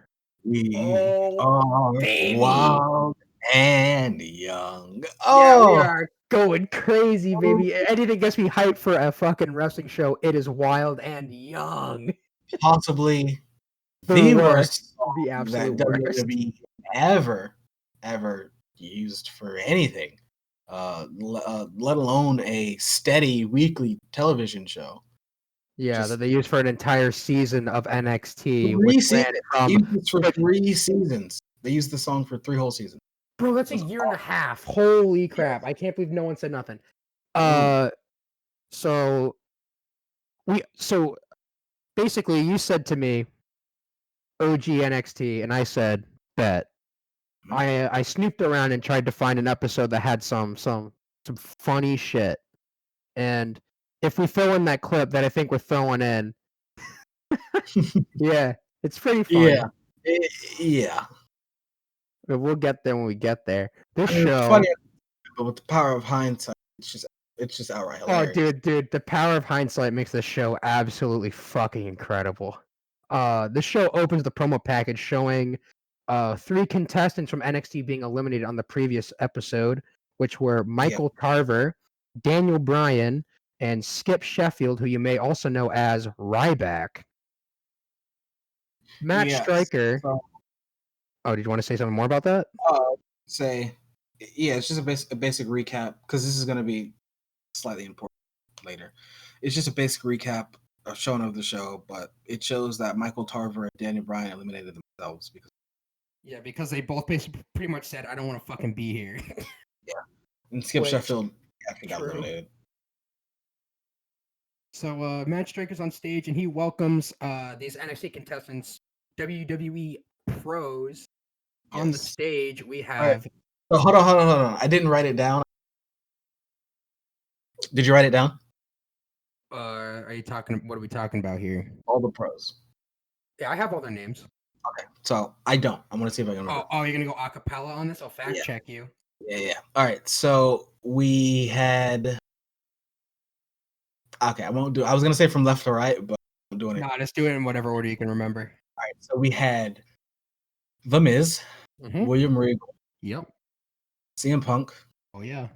We are wild and young. Yeah, we are going crazy, baby. Anything gets me hyped for a fucking wrestling show. It is wild and young. Possibly the worst the absolute that WWE ever used for anything, let alone a steady weekly television show. Yeah, that they used for an entire season of NXT. For 3 seasons. They used the song for 3 whole seasons. Bro, that's a year and a half. Holy crap. I can't believe no one said nothing. So basically, you said to me, OG NXT, and I said, bet. I snooped around and tried to find an episode that had some funny shit. And if we throw in that clip that I think we're throwing in, yeah, it's pretty funny. Yeah. But we'll get there when we get there. This I mean, it's show, funny, but with the power of hindsight, it's just outright hilarious. oh, dude, the power of hindsight makes this show absolutely fucking incredible. The show opens the promo package showing 3 contestants from NXT being eliminated on the previous episode, which were Michael Tarver, Daniel Bryan, and Skip Sheffield, who you may also know as Ryback. Matt Striker. Oh, did you want to say something more about that? It's just a basic recap, because this is going to be slightly important later. It's just a basic recap of showing of the show, but it shows that Michael Tarver and Daniel Bryan eliminated themselves because they both basically pretty much said, I don't want to fucking be here. And Skip Sheffield actually got eliminated. So Matt Striker's on stage and he welcomes these NXT contestants, WWE pros. On the stage, we have. Right. Oh, hold on. I didn't write it down. Did you write it down? Are you talking? What are we talking about here? All the pros. Yeah, I have all their names. Okay, so I don't. I'm gonna see if I can remember. Oh, you're gonna go a cappella on this? I'll fact check you. Yeah. All right. So we had. Okay, I won't do. I was gonna say from left to right, but I'm doing it. No, just do it in whatever order you can remember. All right. So we had The Miz, William Regal. Yep. CM Punk. Oh yeah.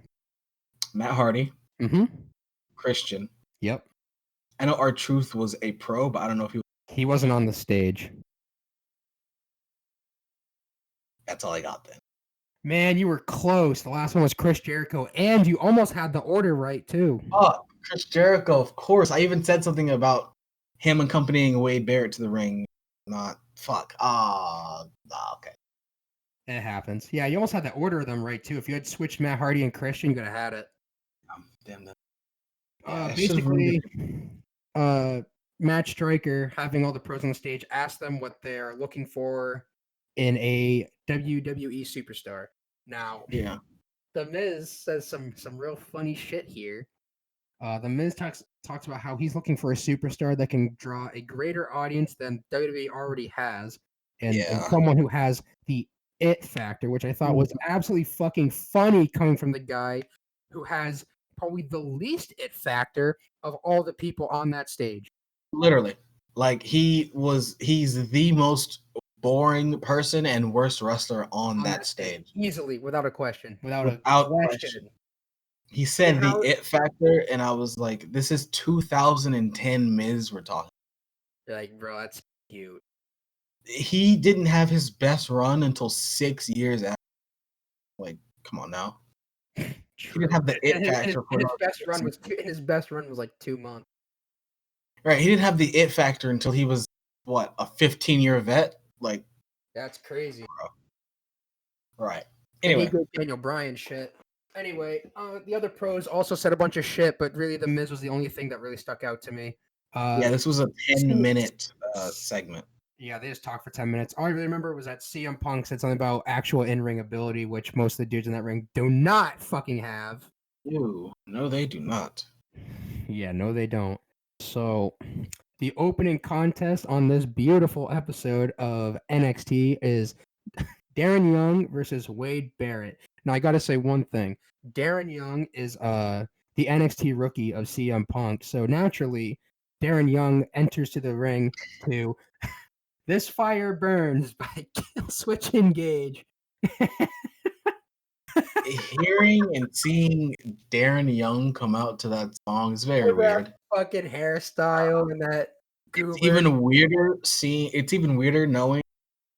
Matt Hardy. Christian. Yep. I know R-Truth was a pro, but I don't know if he wasn't on the stage. That's all I got then. Man, you were close. The last one was Chris Jericho, and you almost had the order right too. Oh, Chris Jericho, of course. I even said something about him accompanying Wade Barrett to the ring. Okay. It happens. Yeah, you almost had the order of them right too. If you had switched Matt Hardy and Christian, you could have had it. Damn that. Basically, Matt Striker, having all the pros on the stage, asked them what they're looking for in a WWE superstar. Now, The Miz says some real funny shit here. The Miz talks about how he's looking for a superstar that can draw a greater audience than WWE already has, and someone who has the it factor, which I thought was absolutely fucking funny coming from the guy who has probably the least it factor of all the people on that stage. Literally. Like he's the most boring person and worst wrestler on that stage. Easily, without a question. Without question. He said the it factor, and I was like, this is 2010 Miz we're talking. You're like, bro, that's cute. He didn't have his best run until 6 years after. Like, come on now. He didn't have the it factor. His best run was like 2 months. Right, he didn't have the it factor until he was what, a 15-year vet? Like, that's crazy. Bro. Right. Anyway, good Daniel Bryan shit. Anyway, the other pros also said a bunch of shit, but really the Miz was the only thing that really stuck out to me. This was a 10-minute segment. Yeah, they just talked for 10 minutes. All I really remember was that CM Punk said something about actual in-ring ability, which most of the dudes in that ring do not fucking have. Ew, no, they do not. Yeah, no, they don't. So, the opening contest on this beautiful episode of NXT is Darren Young versus Wade Barrett. Now, I got to say one thing. Darren Young is the NXT rookie of CM Punk. So, naturally, Darren Young enters to the ring to This Fire Burns by Killswitch Engage. Hearing and seeing Darren Young come out to that song is very weird. Fucking hairstyle and that. It's even weirder knowing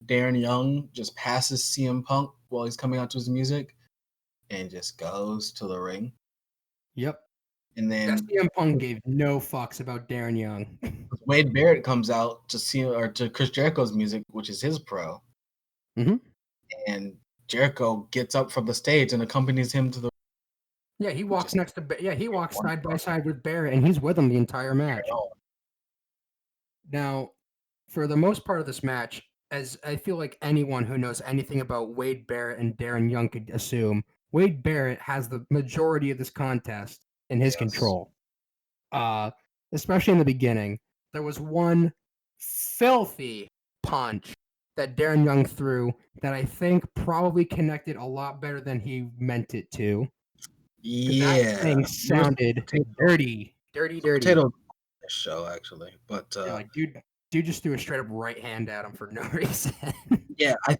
Darren Young just passes CM Punk while he's coming out to his music and just goes to the ring. Yep. And then CM Punk gave no fucks about Darren Young. Wade Barrett comes out to Chris Jericho's music, which is his pro. Mm-hmm. And Jericho gets up from the stage and accompanies him to the. Yeah, he walks next to. Yeah, he walks side by side with Barrett, and he's with him the entire match. Now, for the most part of this match, as I feel like anyone who knows anything about Wade Barrett and Darren Young could assume, Wade Barrett has the majority of this contest in his control. Especially in the beginning, there was one filthy punch that Darren Young threw that I think probably connected a lot better than he meant it to. Yeah, that thing sounded dirty. Potato show actually, but yeah, like dude just threw a straight up right hand at him for no reason. yeah, I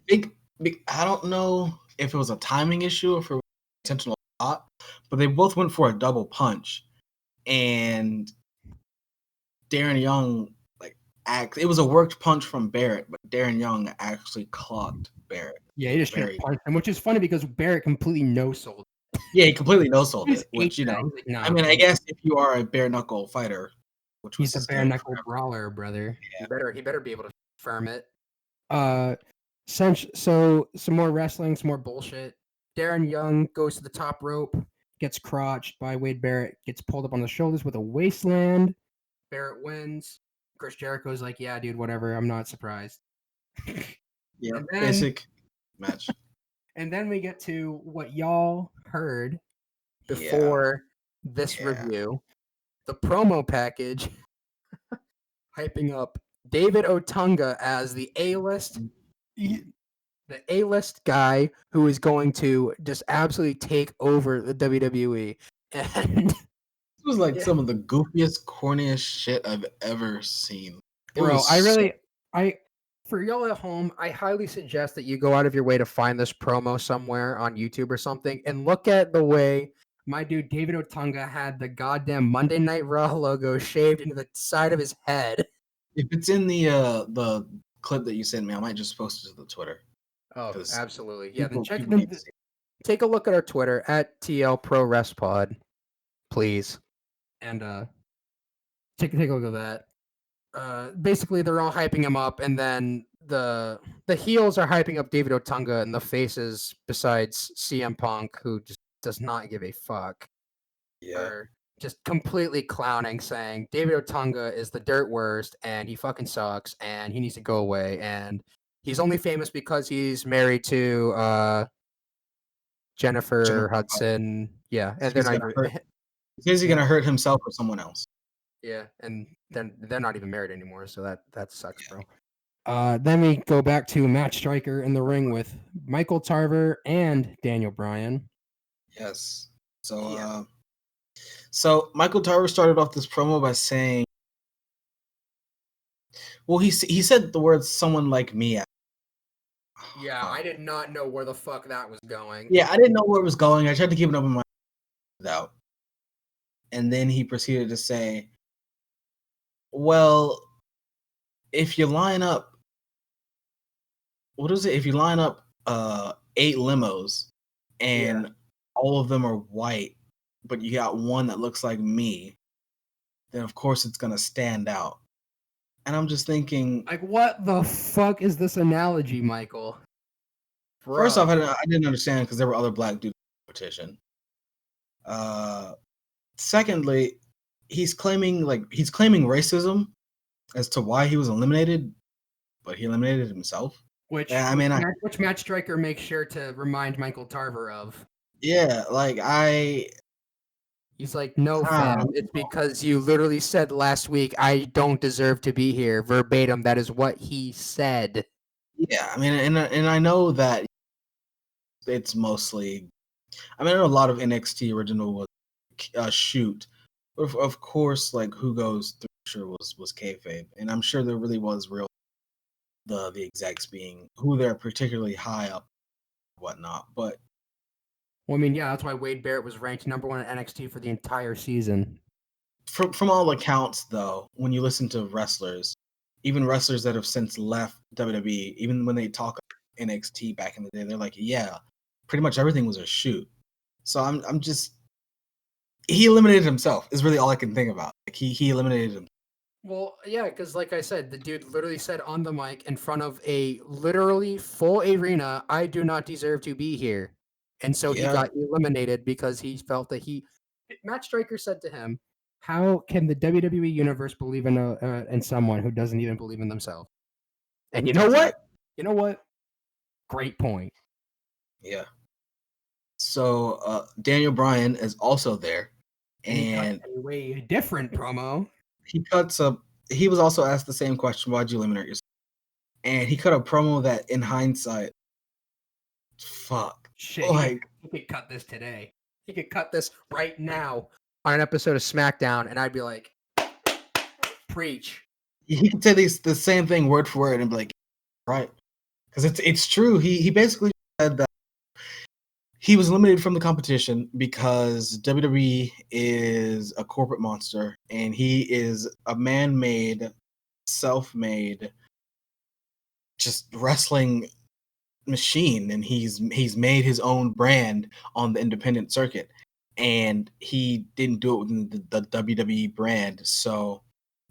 don't know if it was a timing issue or if it was intentional shot, but they both went for a double punch, and Darren Young it was a worked punch from Barrett, but Darren Young actually clocked Barrett. Yeah, he just straight punched him, which is funny because Barrett completely no-sold. Yeah, he completely no-sold it, which, Like, I mean, I guess if you are a bare knuckle fighter, which he's a bare knuckle brawler, brother. Yeah. He better be able to firm it. So some more wrestling, some more bullshit. Darren Young goes to the top rope, gets crotched by Wade Barrett, gets pulled up on the shoulders with a wasteland. Barrett wins. Chris Jericho's like, yeah, dude, whatever. I'm not surprised. Yeah, basic match. And then we get to what y'all heard before this review. The promo package hyping up David Otunga as the A-list guy who is going to just absolutely take over the WWE. And it was like some of the goofiest, corniest shit I've ever seen. Bro, for y'all at home, I highly suggest that you go out of your way to find this promo somewhere on YouTube or something and look at the way my dude David Otunga had the goddamn Monday Night Raw logo shaved into the side of his head. If it's in the clip that you sent me, I might just post it to the Twitter. Oh, absolutely. Yeah, then take a look at our Twitter at TL Pro Rest Pod, please. And take a look at that. Basically they're all hyping him up, and then the heels are hyping up David Otunga, and the faces, besides CM Punk, who just does not give a fuck, are just completely clowning, saying David Otunga is the dirt worst and he fucking sucks and he needs to go away, and he's only famous because he's married to Jennifer Hudson. Yeah, and they're not he's gonna hurt himself or someone else. Yeah, and then they're not even married anymore, so that sucks, bro. Then we go back to Matt Striker in the ring with Michael Tarver and Daniel Bryan. Yes. So so Michael Tarver started off this promo by saying, well, he said the words "someone like me." Yeah, I did not know where the fuck that was going. Yeah, I didn't know where it was going. I tried to keep it up in my out. And then he proceeded to say, well, if you line up, if you line up 8 limos and all of them are white, but you got one that looks like me, then of course it's gonna stand out. And I'm just thinking, like, what the fuck is this analogy, Michael? First off, I didn't understand because there were other black dudes in the competition. Secondly, he's claiming racism as to why he was eliminated, but he eliminated himself. Which Matt Striker makes sure to remind Michael Tarver of. Yeah, he's like, no, fam, it's because you literally said last week I don't deserve to be here. Verbatim, that is what he said. Yeah, I mean, and I know that it's mostly, I mean, I know a lot of NXT original was a shoot. Of course, like who goes through sure was kayfabe, and I'm sure there really was real the execs being who they're particularly high up, whatnot. But well, I mean, yeah, that's why Wade Barrett was ranked number 1 at NXT for the entire season. From all accounts, though, when you listen to wrestlers, even wrestlers that have since left WWE, even when they talk NXT back in the day, they're like, yeah, pretty much everything was a shoot. So I'm just, he eliminated himself is really all I can think about. Like he eliminated him. Well, yeah, because like I said, the dude literally said on the mic in front of a literally full arena, I do not deserve to be here. And so he got eliminated because he felt that Matt Striker said to him, "How can the WWE universe believe in someone who doesn't even believe in themselves?" And you know what? You know what? Great point. Yeah. So Daniel Bryan is also there, and he cut a different promo. He was also asked the same question: "Why'd you eliminate yourself?" And he cut a promo that, in hindsight, shit, he could cut this today. He could cut this right now on an episode of SmackDown, and I'd be like, "Preach." He could say the same thing word for word and be like, "Right," because it's true. He basically said that he was eliminated from the competition because WWE is a corporate monster and he is a man-made, self-made, just wrestling machine, and he's made his own brand on the independent circuit, and he didn't do it within the WWE brand, so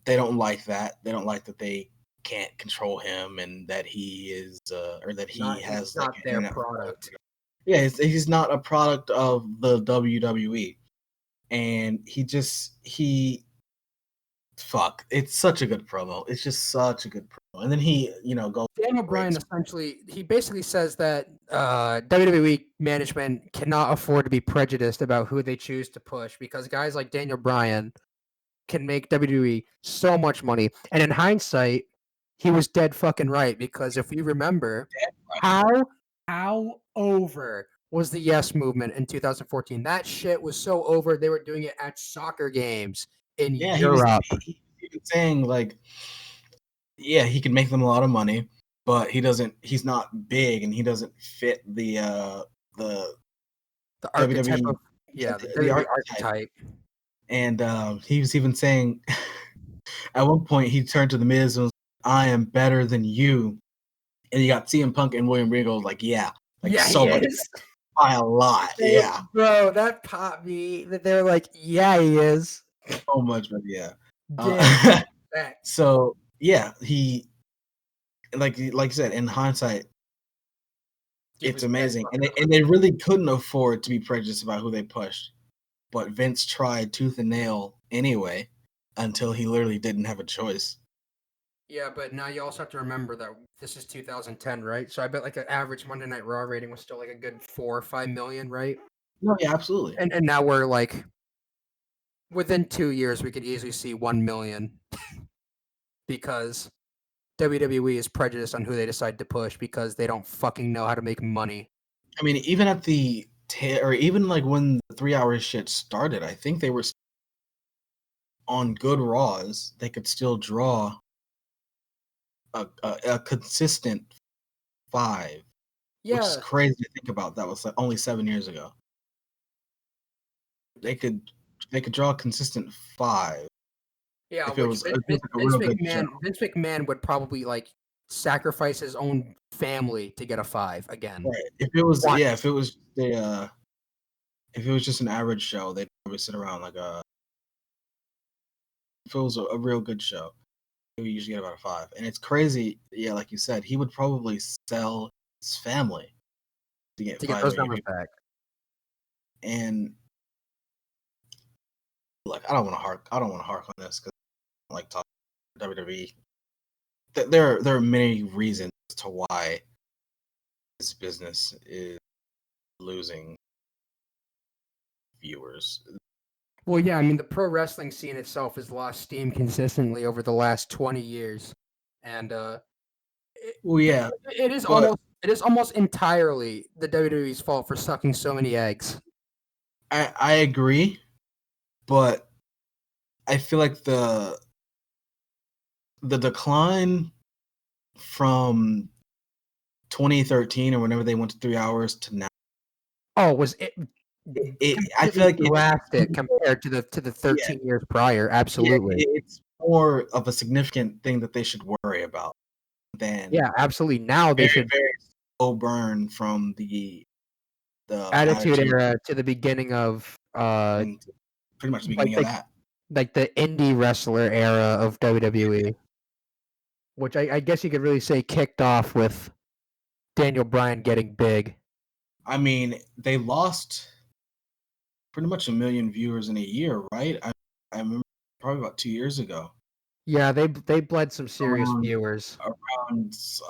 they don't like that. They don't like that they can't control him and that he is or that he has not their product. Yeah, he's not a product of the WWE, and it's such a good promo. It's just such a good promo. And then he, goes. Daniel Bryan he basically says that WWE management cannot afford to be prejudiced about who they choose to push because guys like Daniel Bryan can make WWE so much money. And in hindsight, he was dead fucking right because if you remember, how over was the Yes Movement in 2014? That shit was so over. They were doing it at soccer games in Europe. He was saying like, yeah, he can make them a lot of money, but he's not big and he doesn't fit the archetype WWE, the archetype. And he was even saying at one point he turned to the Miz and was, "I am better than you." And you got CM Punk and William Regal like, so much by a lot. Yeah. Bro, that popped me. They're like, yeah, he is. So much, but yeah. Yeah. So yeah, he like you said, in hindsight, it's amazing. And they really couldn't afford to be prejudiced about who they pushed. But Vince tried tooth and nail anyway until he literally didn't have a choice. Yeah, but now you also have to remember that this is 2010, right? So I bet like an average Monday Night Raw rating was still like a good 4 or 5 million, right? No, yeah, absolutely. And now we're like, within 2 years, we could easily see 1 million because WWE is prejudiced on who they decide to push because they don't fucking know how to make money. I mean, even at the or even like when the 3-hour shit started, I think they were on good Raws. They could still draw a consistent 5, which is crazy to think about. That was like only 7 years ago. They could draw a consistent 5. Yeah, if it was Vince McMahon would probably like sacrifice his own family to get a 5 again. Right. If it was just an average show, they'd probably sit around like if it was a real good show, we usually get about a 5. And it's crazy, yeah, like you said, he would probably sell his family to get those numbers back. And like I don't want to hark on this because I don't like talking WWE. There are many reasons to why this business is losing viewers. Well, yeah, I mean the pro wrestling scene itself has lost steam consistently over the last 20 years, and it is almost entirely the WWE's fault for sucking so many eggs. I agree, but I feel like the decline from 2013 or whenever they went to 3 hours to now. Oh, was it? I feel like drastic compared to the 13 years prior. Absolutely, it's more of a significant thing that they should worry about than absolutely. Now they should very slow burn from the Attitude Era to the beginning of pretty much the beginning of that, like the indie wrestler era of WWE, which I guess you could really say kicked off with Daniel Bryan getting big. I mean, they lost pretty much 1 million viewers in a year, right? I remember probably about 2 years ago. Yeah, they bled some serious Around viewers.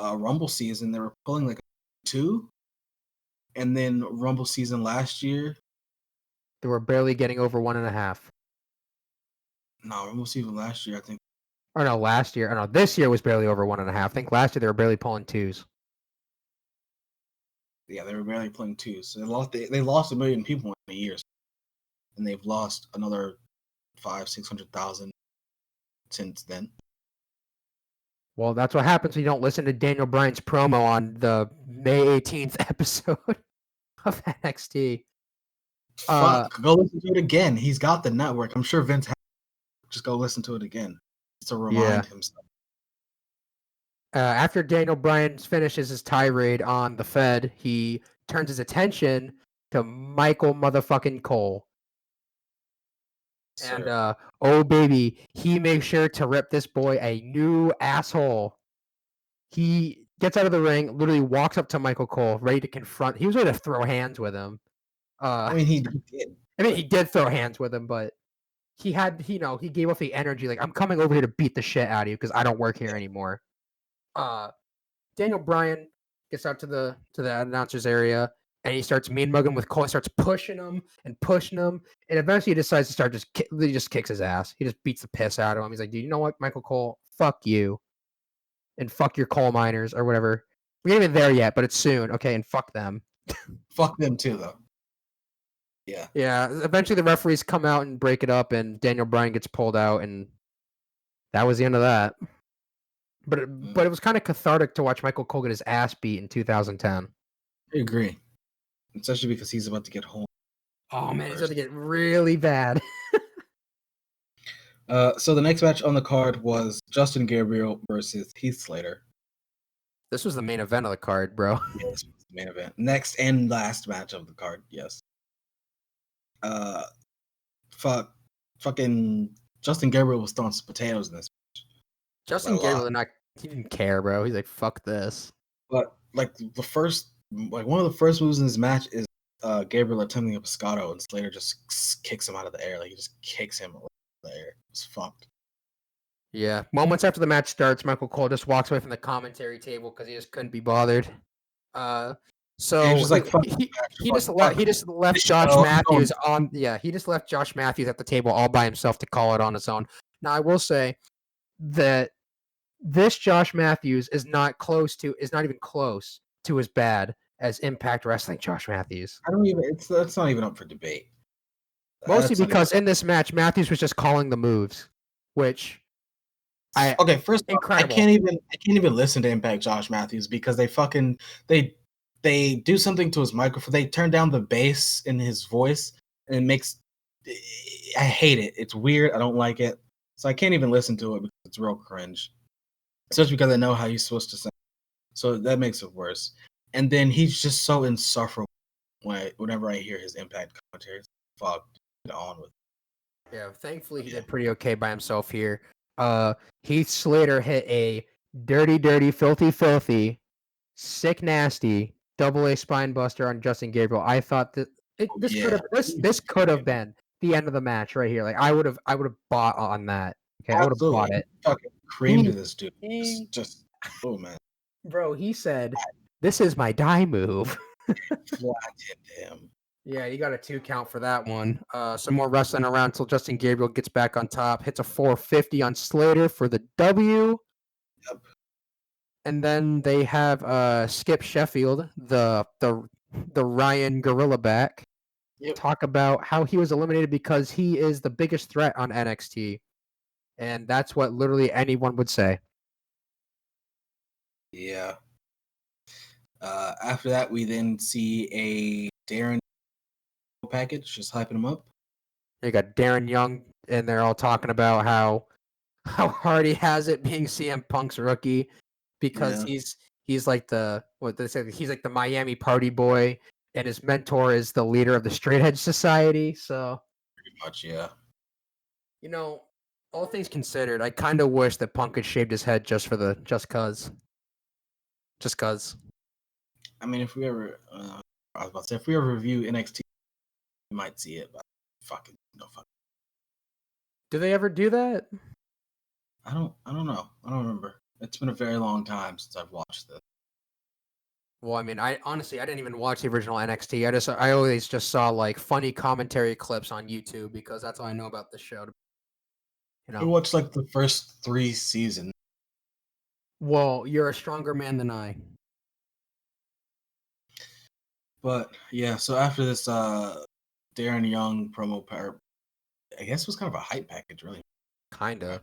Rumble season, they were pulling like 2, and then Rumble season last year. They were barely getting over 1.5. No, Rumble season last year, I think. Or no, last year. Or no, this year was barely over 1.5. I think last year they were barely pulling 2s. Yeah, they were barely pulling 2, so they lost 1 million people in a year, and they've lost another 500,000-600,000 since then. Well, that's what happens when you don't listen to Daniel Bryan's promo on the May 18th episode of NXT. Fuck, go listen to it again. He's got the network. I'm sure Vince has. Just go listen to it again to remind himself. After Daniel Bryan finishes his tirade on the Fed, he turns his attention to Michael motherfucking Cole. Sir. And oh baby, he makes sure to rip this boy a new asshole. He gets out of the ring, literally walks up to Michael Cole, ready to confront. He was ready to throw hands with him. I mean, he did. He did throw hands with him, but he had, he gave off the energy like, I'm coming over here to beat the shit out of you because I don't work here anymore. Daniel Bryan gets out to the announcers area and he starts mean mugging with Cole. He starts pushing him, and eventually he decides to start he just kicks his ass. He just beats the piss out of him. He's like, dude, you know what, Michael Cole, fuck you, and fuck your coal miners or whatever. We ain't even there yet, but it's soon, okay? And fuck them. Fuck them too, though. Yeah. Yeah. Eventually, the referees come out and break it up, and Daniel Bryan gets pulled out, and that was the end of that. But it was kind of cathartic to watch Michael Cole get his ass beat in 2010. I agree, especially because he's about to get home. Oh man, he's about to get really bad. So the next match on the card was Justin Gabriel versus Heath Slater. This was the main event of the card, bro. Yes, the main event. Next and last match of the card. Yes. Fucking Justin Gabriel was throwing some potatoes in this match. Justin Gabriel he didn't care, bro. He's like, fuck this. But like one of the first moves in this match is Gabriel attempting a Pescado, and Slater just kicks him out of the air. Like he just kicks him out of the air. It's fucked. Yeah. Moments after the match starts, Michael Cole just walks away from the commentary table because he just couldn't be bothered. So he just left Josh Matthews on. Yeah, he just left Josh Matthews at the table all by himself to call it on his own. Now I will say that this Josh Matthews is not even close to as bad as Impact Wrestling Josh Matthews. That's not even up for debate. Mostly because in this match, Matthews was just calling the moves, which first off, I can't even listen to Impact Josh Matthews because they do something to his microphone. They turn down the bass in his voice, and it makes. I hate it. It's weird. I don't like it. So I can't even listen to it because it's real cringe. Especially because I know how he's supposed to sound. So that makes it worse. And then he's just so insufferable whenever I hear his Impact commentary. Fuck, get on with it. Yeah, thankfully he did pretty okay by himself here. Heath Slater hit a dirty, filthy, sick, nasty double-A spine buster on Justin Gabriel. I thought that this could have been the end of the match right here. Like I would have bought on that. Okay, I would have bought it. Fucking creamed this dude. Just oh man, bro. He said, "This is my die move." Flattened him. Yeah, you got a 2 count for that one. Some more wrestling around until Justin Gabriel gets back on top, hits a 450 on Slater for the W. Yep. And then they have Skip Sheffield, the Ryan Gorilla back, talk about how he was eliminated because he is the biggest threat on NXT. And that's what literally anyone would say. Yeah. After that, we then see a Darren package, just hyping him up. You got Darren Young, and they're all talking about how hard he has it being CM Punk's rookie because he's like he's like the Miami party boy, and his mentor is the leader of the Straight Edge Society. So pretty much, yeah. You know, all things considered, I kind of wish that Punk had shaved his head just cause. I mean, if we ever I was about to say, if we ever review NXT, we might see it, but fucking no fuck. Do they ever do that? I don't know. I don't remember. It's been a very long time since I've watched this. Well, I mean, I didn't even watch the original NXT. I always just saw like funny commentary clips on YouTube because that's all I know about this show. You I know. watched like the first 3 seasons. Well, you're a stronger man than I. But yeah, so after this Darren Young promo pair, I guess it was kind of a hype package, really. Kinda.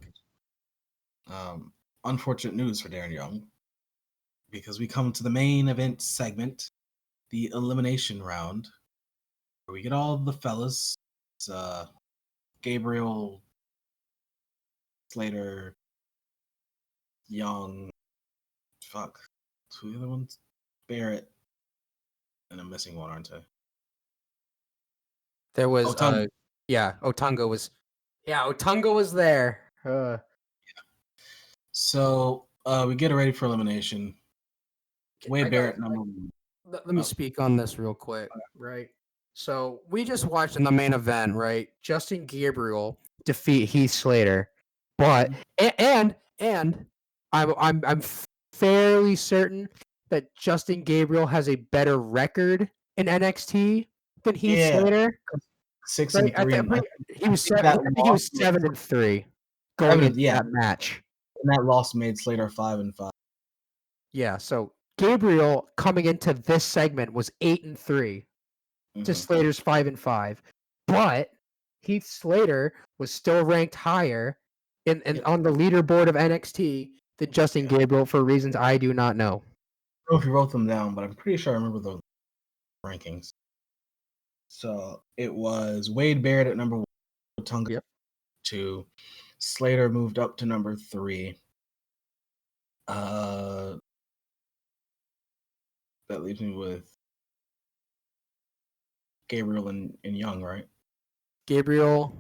Unfortunate news for Darren Young, because we come to the main event segment, the elimination round, where we get all the fellas. It's Gabriel, Slater, Young, fuck, two other ones, Barrett, and I'm missing one, aren't I? There was Otunga. Otunga was there. So we get ready for elimination. Wade Barrett, number 1. Let me speak on this real quick, right? So we just watched in the main event, right? Justin Gabriel defeat Heath Slater, but and I'm fairly certain that Justin Gabriel has a better record in NXT than Heath Slater. 6-3. He was 7-3 going into that match. And that loss made Slater 5-5. Yeah, so Gabriel coming into this segment was 8-3 to Slater's 5-5, but Heath Slater was still ranked higher in on the leaderboard of NXT than Justin Gabriel for reasons I do not know. I don't know if you wrote them down, but I'm pretty sure I remember those rankings. So it was Wade Barrett at number 1, Tonga 2, Slater moved up to number 3. That leaves me with Gabriel and Young, right? Gabriel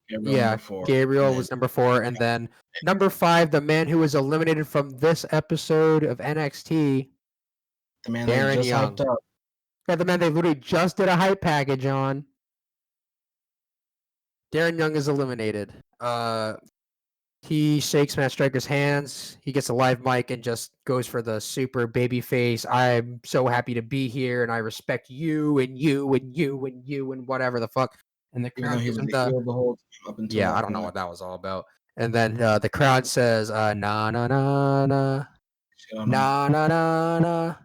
number 4. Gabriel was number 4, and then number 5, the man who was eliminated from this episode of NXT, the man Darren they just Young. hyped up. Yeah, the man they literally just did a hype package on. Darren Young is eliminated. He shakes Matt Striker's hands. He gets a live mic and just goes for the super baby face. I'm so happy to be here, and I respect you and you and you and you and whatever the fuck. And the crowd gives him the whole time up until I don't know what that was all about. And then the crowd says, "Na na na na, na na na na,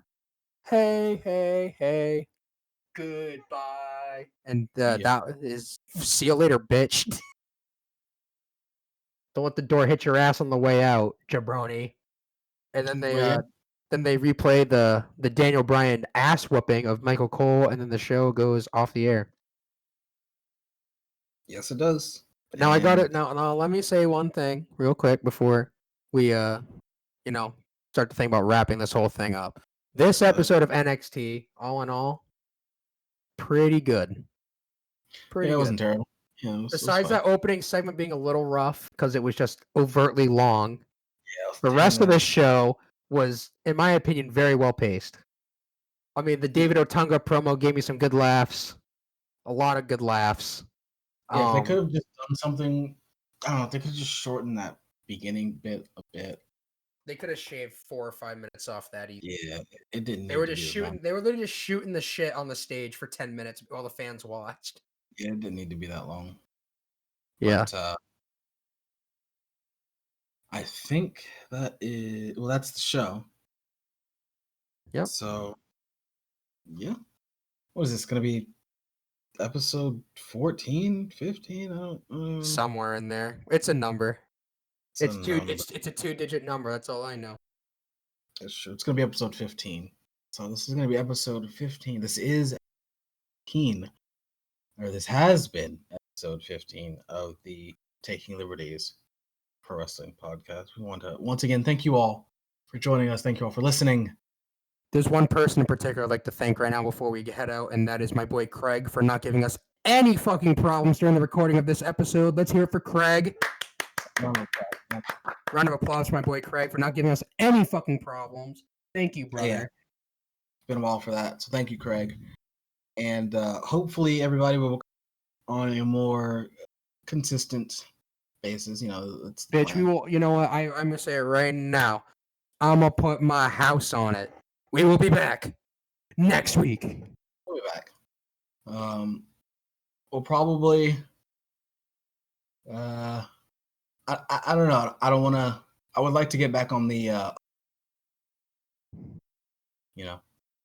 hey hey hey, goodbye." And that is, see you later, bitch. Don't let the door hit your ass on the way out, jabroni. And then they replay the Daniel Bryan ass whooping of Michael Cole, and then the show goes off the air. Yes, it does. Now I got it. Now let me say one thing real quick before we start to think about wrapping this whole thing up. This episode of NXT, all in all, pretty good. It wasn't terrible. Yeah, Besides that opening segment being a little rough because it was just overtly long, the rest of the show was, in my opinion, very well paced. I mean, the David Otunga promo gave me some good laughs, a lot of good laughs. Yeah, if they could have just done something, I don't know, they could have just shortened that beginning bit a bit. They could have shaved 4 or 5 minutes off that. Yeah, it didn't. They were just shooting. They were literally just shooting the shit on the stage for 10 minutes while the fans watched. Yeah, it didn't need to be that long. Yeah. But, I think that is that's the show. Yep. So, yeah. What is this going to be? Episode 14, 15? I don't know. Somewhere in there. It's a number. It's a 2-digit number. That's all I know. That's true. It's going to be episode 15. So this is going to be episode 15. This is 15, or this has been episode 15 of the Taking Liberties Pro Wrestling Podcast. We want to once again thank you all for joining us. Thank you all for listening. There's one person in particular I'd like to thank right now before we head out, and that is my boy Craig for not giving us any fucking problems during the recording of this episode. Let's hear it for Craig. Round of applause for my boy Craig for not giving us any fucking problems. Thank you, brother. Yeah. It's been a while for that, so thank you, Craig. and hopefully everybody will on a more consistent basis. It's the Bitch, we plan. will. You know what? I'm gonna say it right now. I'm gonna put my house on it. We will be back next week. We'll be back. We'll probably. I don't know. I don't want to. I would like to get back on the. Yeah,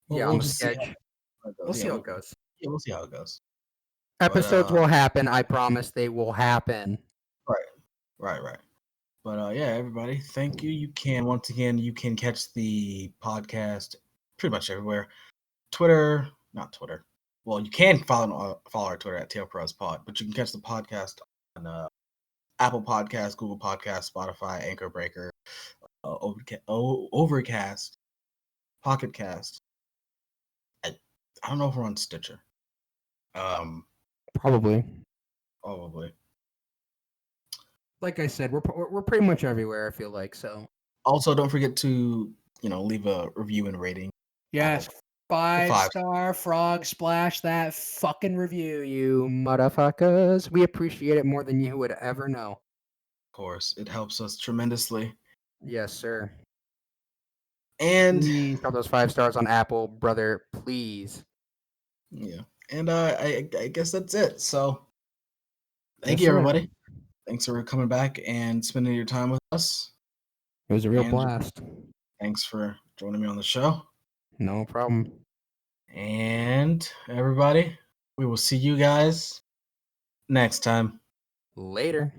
we'll on the just see sketch. how it goes. We'll see how it goes. Yeah, we'll see how it goes. Episodes will happen. I promise they will happen. Right. But yeah, everybody, thank you. You can you can catch the podcast pretty much everywhere. Twitter, not Twitter. Well, you can follow our Twitter at TailProsPod, but you can catch the podcast on Apple Podcasts, Google Podcasts, Spotify, Anchor Breaker, Overcast, Pocket Cast. I don't know if we're on Stitcher. Probably. Like I said, we're pretty much everywhere. I feel like so. Also, don't forget to leave a review and rating. Yes, 5-star frog splash that fucking review, you motherfuckers. We appreciate it more than you would ever know. Of course, it helps us tremendously. Yes, sir. And please drop those 5 stars on Apple, brother. Please. Yeah, and I guess that's it. So, thank Yes, you, sir. everybody. Thanks for coming back and spending your time with us. It was a real And blast. Thanks for joining me on the show. No problem. And everybody, we will see you guys next time. Later.